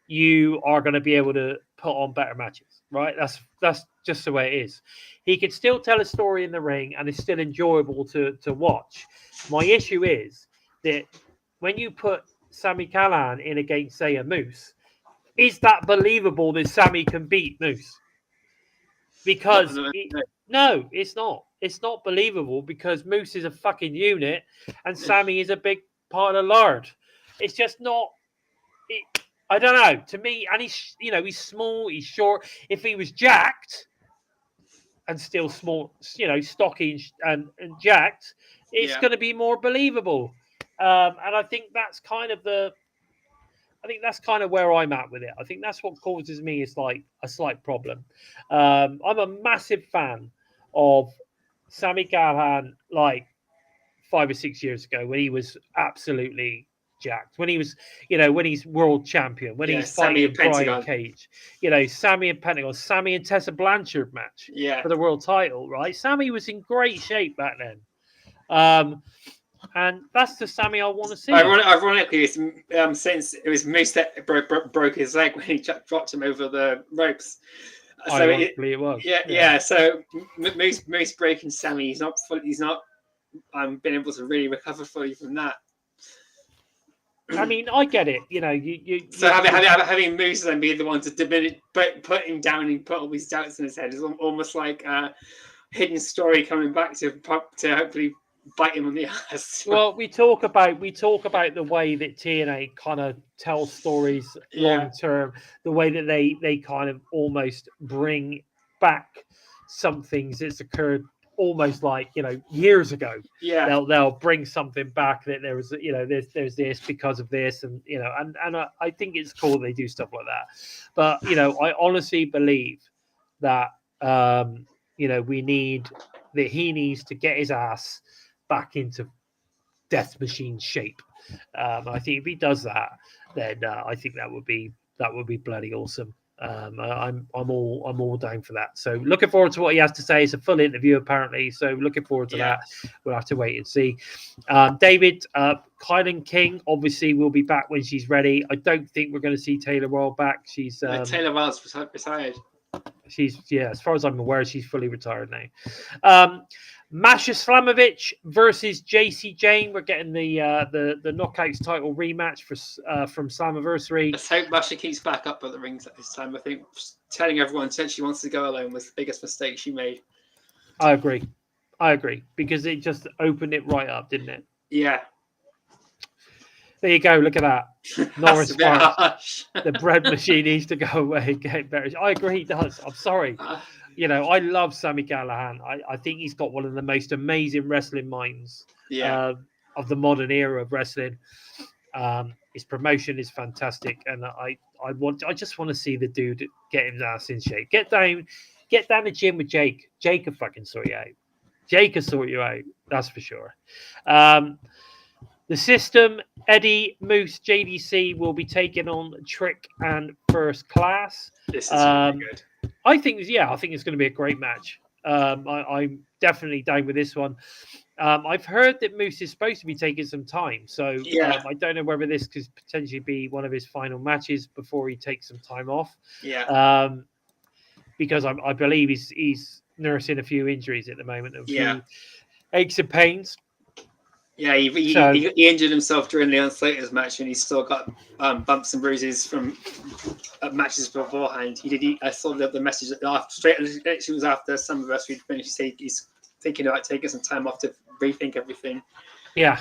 S1: you are going to be able to put on better matches, right? That's just the way it is. He can still tell a story in the ring and it's still enjoyable to watch. My issue is that when you put Sami Callihan in against, say, a Moose, is that believable that Sami can beat Moose? Because no, it's not. It's not believable because Moose is a fucking unit and Sami is a big part of lard. It's just not... I don't know. To me, and he's small, he's short. If he was jacked and still small, stocky and jacked, it's going to be more believable. And I think that's kind of where I'm at with it. I think that's what causes me is like a slight problem. I'm a massive fan of Sami Callihan, like 5 or 6 years ago when he was absolutely jacked, when he was, when he's world champion, when he's fighting Brian Cage, Sami and Pentagon, Sami and Tessa Blanchard match for the world title, right? Sami was in great shape back then. And that's the Sami I want to see.
S2: Ironically, since it was Moose that broke his leg when he dropped him over the ropes. So
S1: ironically, it was.
S2: Yeah. So Moose breaking Sami, he's not been able to really recover fully from that.
S1: I mean, I get it.
S2: So having Moose then be the one to put him down and put all these doubts in his head is almost like a hidden story coming back to hopefully bite him on the ass.
S1: Well, we talk about the way that TNA kind of tell stories long term, the way that they kind of almost bring back some things that's occurred almost like years ago. They'll bring something back that there was there's this because of this, and and I think it's cool they do stuff like that. But I honestly believe that he needs to get his ass back into Death Machine shape. I think if he does that, then I think that would be bloody awesome. I'm all down for that. So looking forward to what he has to say. It's a full interview apparently, so looking forward to that. We'll have to wait and see. David, Kylan King obviously will be back when she's ready. I don't think we're going to see Taylor Wilde back. She's
S2: Taylor Wilde's retired.
S1: She's as far as I'm aware, she's fully retired now. Masha Slamovich versus JC Jane. We're getting the Knockouts title rematch from Slammiversary.
S2: Let's hope Masha keeps back up at the rings at this time. I think telling everyone that she wants to go alone was the biggest mistake she made.
S1: I agree because it just opened it right up, didn't it?
S2: Yeah.
S1: There you go. Look at that. Norris
S2: Sparks.
S1: The bread machine needs to go away and get better. I agree, he does. I'm sorry. I love Sami Callihan. I think he's got one of the most amazing wrestling minds of the modern era of wrestling. His promotion is fantastic, and I just want to see the dude get his ass in shape. Get down the gym with Jake. Jake will fucking sort you out. Jake will sort you out. That's for sure. The system, Eddie, Moose, JDC will be taking on Trick and First Class.
S2: This is really good.
S1: I think it's going to be a great match. I'm definitely down with this one. I've heard that Moose is supposed to be taking some time, so I don't know whether this could potentially be one of his final matches before he takes some time off.
S2: Yeah.
S1: Because I believe he's nursing a few injuries at the moment, a few aches and pains.
S2: Yeah, he injured himself during the Slater's match, and he's still got bumps and bruises from matches beforehand. I saw the message that it was after Slammiversary finished. He's thinking about taking some time off to rethink everything. Yeah.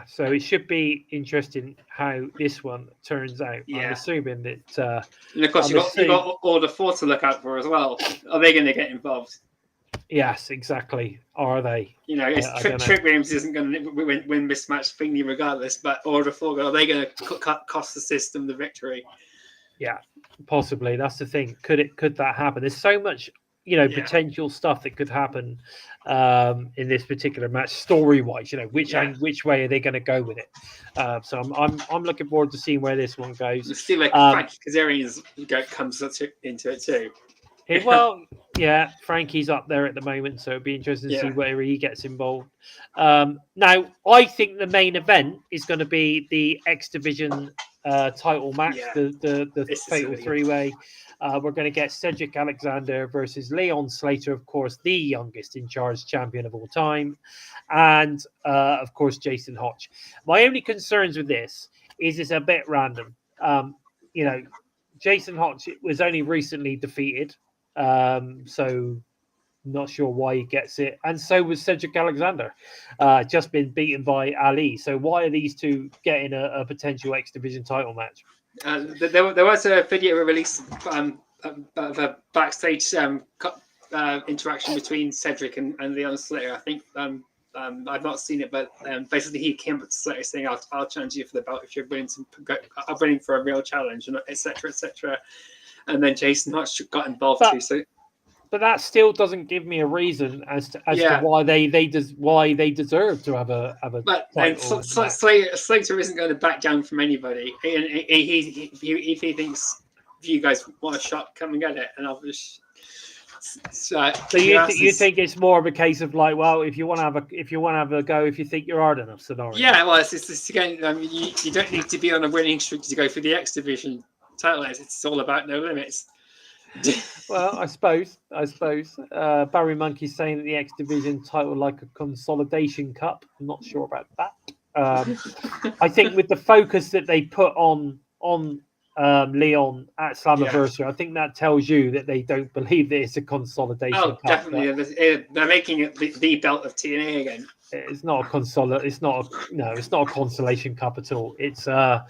S1: So it should be interesting how this one turns out.
S2: Yeah.
S1: I'm assuming that.
S2: And of course, you've got Order 4 to look out for as well. Are they going to get involved?
S1: Yes, exactly. Are they?
S2: Trick Williams isn't going to win this match thingy regardless, but Order 4, are they going to cost the system the victory?
S1: Yeah, possibly. That's the thing. Could that happen? There's so much, potential stuff that could happen in this particular match, story-wise. Which way are they going to go with it? So I'm looking forward to seeing where this one goes.
S2: It's still like Frankie Kazarian's comes into it too.
S1: Frankie's up there at the moment, so it'd be interesting to see where he gets involved. Now, I think the main event is going to be the X Division title match, the Fatal Three-Way. We're going to get Cedric Alexander versus Leon Slater, of course, the youngest in charge champion of all time, and of course Jason Hodge. My only concerns with this is it's a bit random. Jason Hodge was only recently defeated. So not sure why he gets it, and so was Cedric Alexander, just been beaten by Ali. So why are these two getting a potential X Division title match?
S2: There was a video released of a backstage interaction between Cedric and Leon Slater. I think I've not seen it, but basically he came up to Slater saying, "I'll challenge you for the belt if you're willing to I'm willing for a real challenge," and etc. etc. And then Jason Hodge got involved too. So,
S1: but that still doesn't give me a reason as to why they deserve to have a.
S2: But Slater isn't going to back down from anybody. And if he thinks if you guys want a shot, come and get it. And obviously, so
S1: you think it's more of a case of like, well, if you want to have a go, if you think you're hard enough scenario.
S2: Yeah, well, it's again. You don't need to be on a winning streak to go for the X Division title. It's all about no limits.
S1: Well, I suppose. Barry Monkey's saying that the X Division title like a consolidation cup. I'm not sure about that. I think with the focus that they put on Leon at Slammiversary, I think that tells you that they don't believe that it's a consolidation cup.
S2: Definitely. They're making it the belt of TNA again.
S1: It's not a it's not a consolation cup at all. It's I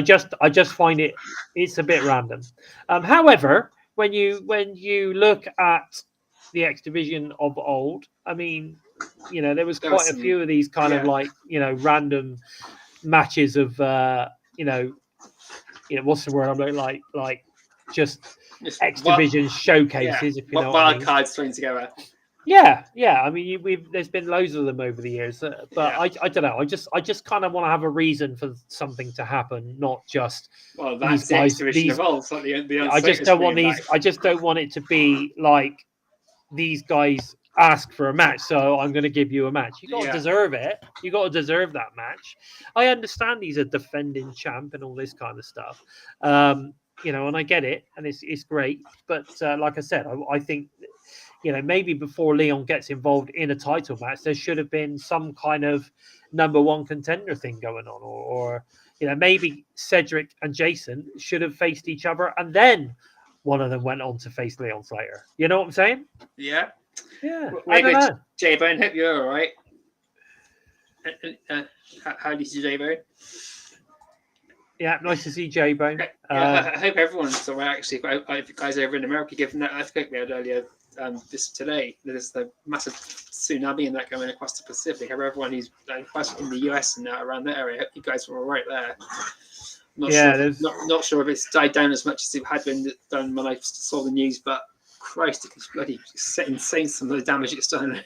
S1: just find it's a bit random. However, when you look at the X Division of old, I mean, there was quite a few of these kind of like random matches of what's the word I'm like just X Division showcases, if you know what I mean.
S2: Cards thrown together.
S1: Yeah. I mean, there's been loads of them over the years, but I don't know. I just kind of want to have a reason for something to happen, not just
S2: that's the X Division evolves. Like
S1: I just don't want these. I just don't want it to be like these guys ask for a match, so I'm going to give you a match. You got to deserve it. You got to deserve that match. I understand he's a defending champ and all this kind of stuff. And I get it, and it's great. But like I said, I think, maybe before Leon gets involved in a title match, there should have been some kind of number one contender thing going on, or maybe Cedric and Jason should have faced each other, and then one of them went on to face Leon Slater. You know what I'm saying?
S2: Yeah.
S1: I don't know.
S2: J-Bone, hope you're all right. How do you see J-Bone?
S1: Yeah, nice to see J-Bone.
S2: I hope everyone's all right, actually. If you guys over in America, given that earthquake we had earlier today, there's the massive tsunami and that going across the Pacific. I hope everyone who's in the US and around that area, I hope you guys were all right there. Not sure if it's died down as much as it had been done when I saw the news, but Christ, it's bloody insane some of the damage it's done.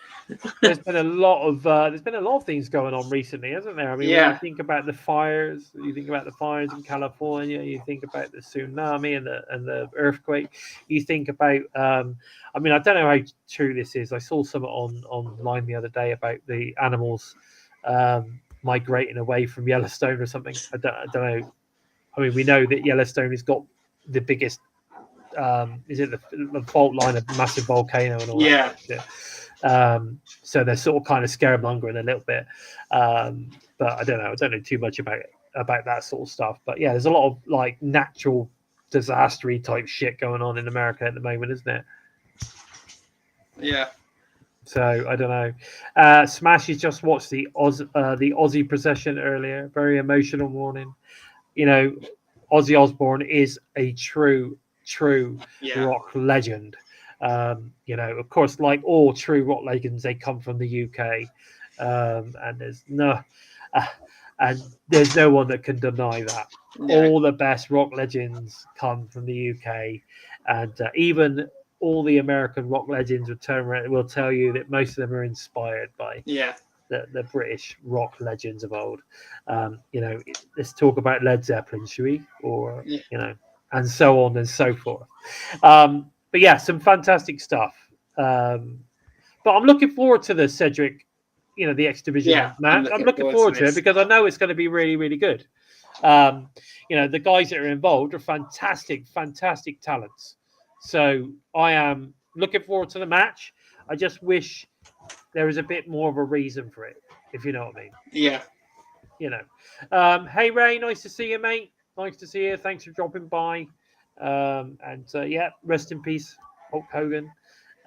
S1: There's been a lot of things going on recently, hasn't there? I mean, when you think about the fires, in California, you think about the tsunami and the earthquake, you think about I don't know how true this is. I saw something online the other day about the animals migrating away from Yellowstone or something. I don't know. I mean, we know that Yellowstone has got the biggest, is it the fault line of massive volcano and all that shit. So they're sort of kind of scaremongering a little bit. But I don't know too much about that sort of stuff. But yeah, there's a lot of like natural disastery type shit going on in America at the moment, isn't it?
S2: Yeah. So
S1: I don't know. Smash has just watched the Aussie procession earlier. Very emotional morning. Ozzy Osbourne is a true rock legend. Of course, like all true rock legends, they come from the UK, and there's no one that can deny that. Yeah. All the best rock legends come from the UK, and even all the American rock legends will tell you that most of them are inspired by the British rock legends of old. Let's talk about Led Zeppelin, shall we? Or and so on and so forth. But yeah, some fantastic stuff. But I'm looking forward to the Cedric, the X Division match. I'm looking forward to it because I know it's going to be really, really good. The guys that are involved are fantastic talents. So I am looking forward to the match. I just wish there was a bit more of a reason for it, if you know what I mean.
S2: Yeah.
S1: Hey Ray, nice to see you, mate. Nice to see you. Thanks for dropping by. Rest in peace, Hulk Hogan.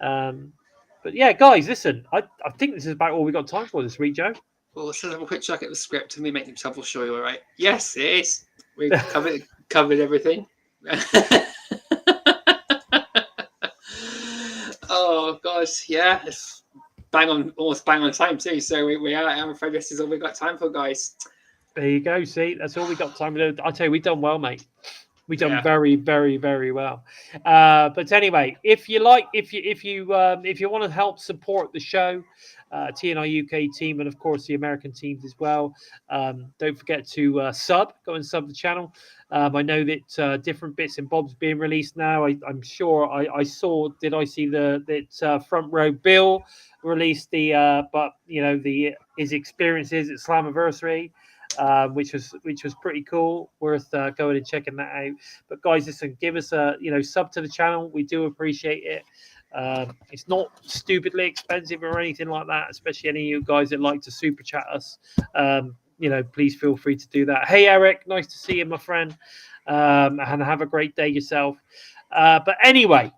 S1: But yeah, guys, listen, I think this is about all we got time for this week, Joe.
S2: Well, let's have a quick check at the script and we make themselves sure you're all right. Yes, it is. We've covered everything. Oh gosh, yeah, it's almost bang on time too. So we are. I'm afraid this is all we got time for, guys.
S1: There you go. See, that's all we got time to do. I tell you, we've done well, mate. We've done very, very, very well. But anyway, if you want to help support the show, TNI-UK team, and of course the American teams as well, don't forget to go and sub the channel. I know that different bits and bobs being released now. I'm sure I saw. Did I see that Front Row Bill released his experiences at Slammiversary, which was pretty cool, worth going and checking that out. But guys, listen, give us a sub to the channel. We do appreciate it. It's not stupidly expensive or anything like that, especially any of you guys that like to super chat us. Please feel free to do that. Hey Eric, nice to see you, my friend, and have a great day yourself. But anyway,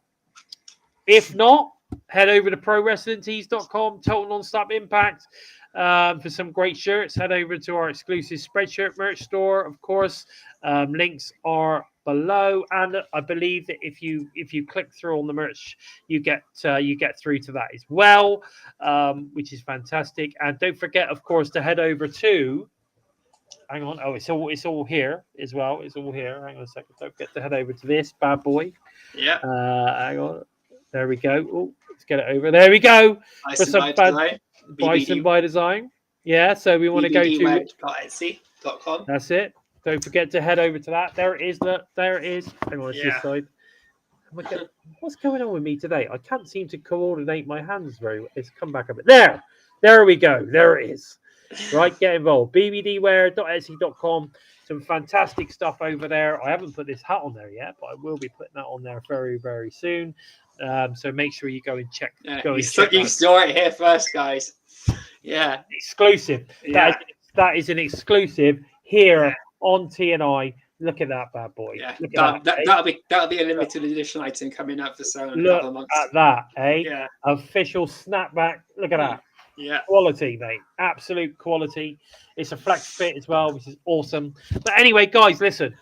S1: if not, head over to prowrestlingtees.com, Total Non-Stop Impact, for some great shirts. Head over to our exclusive Spreadshirt merch store, of course. Links are below, and I believe that if you click through on the merch, you get through to that as well, which is fantastic. And don't forget, of course, to head over to. Hang on, it's all here as well. It's all here. Hang on a second. Don't forget to head over to this bad boy.
S2: Yeah.
S1: Hang on. There we go. Oh, let's get it over. There we go.
S2: Bison by Design.
S1: Bison by Design. Yeah, so we want to go to
S2: bbdweb.etsy.com.
S1: That's it. Don't forget to head over to that. There it is. Look, there it is. Hang on, it's this side. What's going on with me today? I can't seem to coordinate my hands very well. It's come back a bit. There we go. There it is. Right, get involved. bbdware.etsy.com. Some fantastic stuff over there. I haven't put this hat on there yet, but I will be putting that on there very, very soon. So make sure you go and check.
S2: You saw it here first, guys. Yeah,
S1: exclusive.
S2: Yeah.
S1: That is an exclusive here on TNI. Look at that bad boy.
S2: Yeah,
S1: that'll
S2: be a limited edition item coming out for sale in a
S1: couple
S2: of months.
S1: At that, eh?
S2: Yeah,
S1: official snapback. Look at that.
S2: Yeah,
S1: quality, mate. Absolute quality. It's a flex fit as well, which is awesome. But anyway, guys, listen.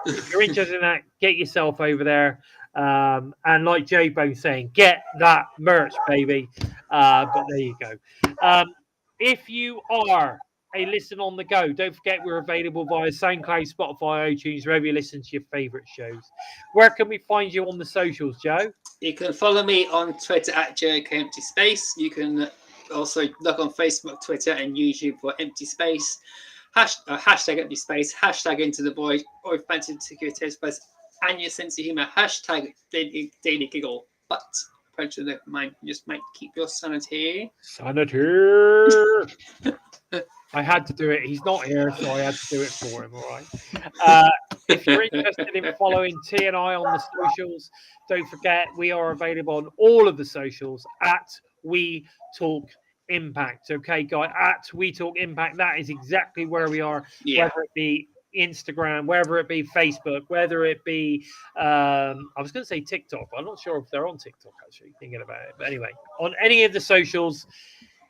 S1: If you're interested in that, get yourself over there. And like J-Bone saying, get that merch, baby. But there you go. If you are a listen on the go, don't forget we're available via SoundCloud, Spotify, iTunes, wherever you listen to your favorite shows. Where can we find you on the socials, Joe?
S2: You can follow me on Twitter at Joeker Empty Space. You can also look on Facebook, Twitter, and YouTube for Empty Space. Hashtag Empty Space, hashtag Into the Void, or if you fancy particular taste buds and your sense of humor, hashtag Daily Giggle. But approach to the mind, just might keep your sanity.
S1: I had to do it. He's not here, so I had to do it for him. All right. If you're interested in following TNI on the socials, don't forget we are available on all of the socials at We Talk Impact. Okay, guys, at We Talk Impact. That is exactly where we are.
S2: Yeah.
S1: Whether it be Instagram, whether it be Facebook, whether it be I was going to say TikTok. I'm not sure if they're on TikTok. Actually, thinking about it. But anyway, on any of the socials,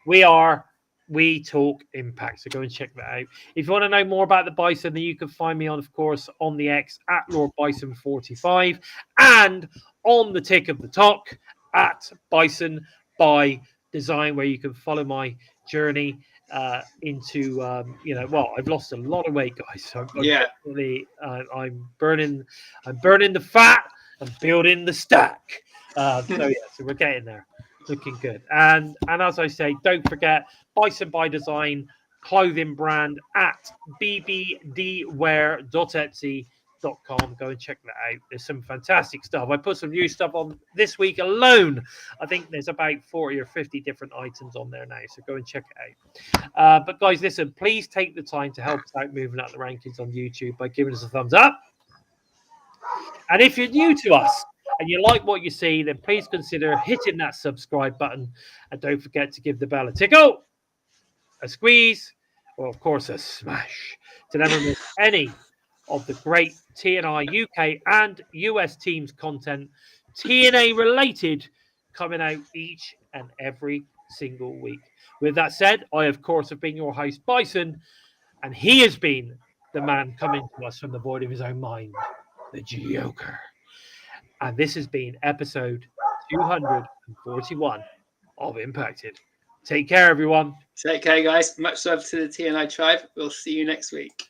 S1: we Talk Impact. So go and check that out. If you want to know more about the Bison, then you can find me on, of course, on the X at Lord Bison 45 and on the Tick of the Talk at Bison by Design, where you can follow my journey into well, I've lost a lot of weight, guys. So I'm burning the fat and building the stack. So we're getting there. Looking good. And as I say, don't forget Bison by Design clothing brand at bbdwear.etsy.com. Go and check that out. There's some fantastic stuff. I put some new stuff on this week alone. I think there's about 40 or 50 different items on there now. So go and check it out. But guys, listen, please take the time to help us out moving up the rankings on YouTube by giving us a thumbs up. And if you're new to us, and you like what you see, then please consider hitting that subscribe button. And don't forget to give the bell a tickle, a squeeze, or, of course, a smash to never miss any of the great TNI UK and US teams content, TNA related, coming out each and every single week. With that said, I, of course, have been your host, Bison, and he has been the man coming to us from the void of his own mind, the Joker. And this has been episode 241 of Impacted. Take care, everyone.
S2: Take care, guys. Much love to the TNI tribe. We'll see you next week.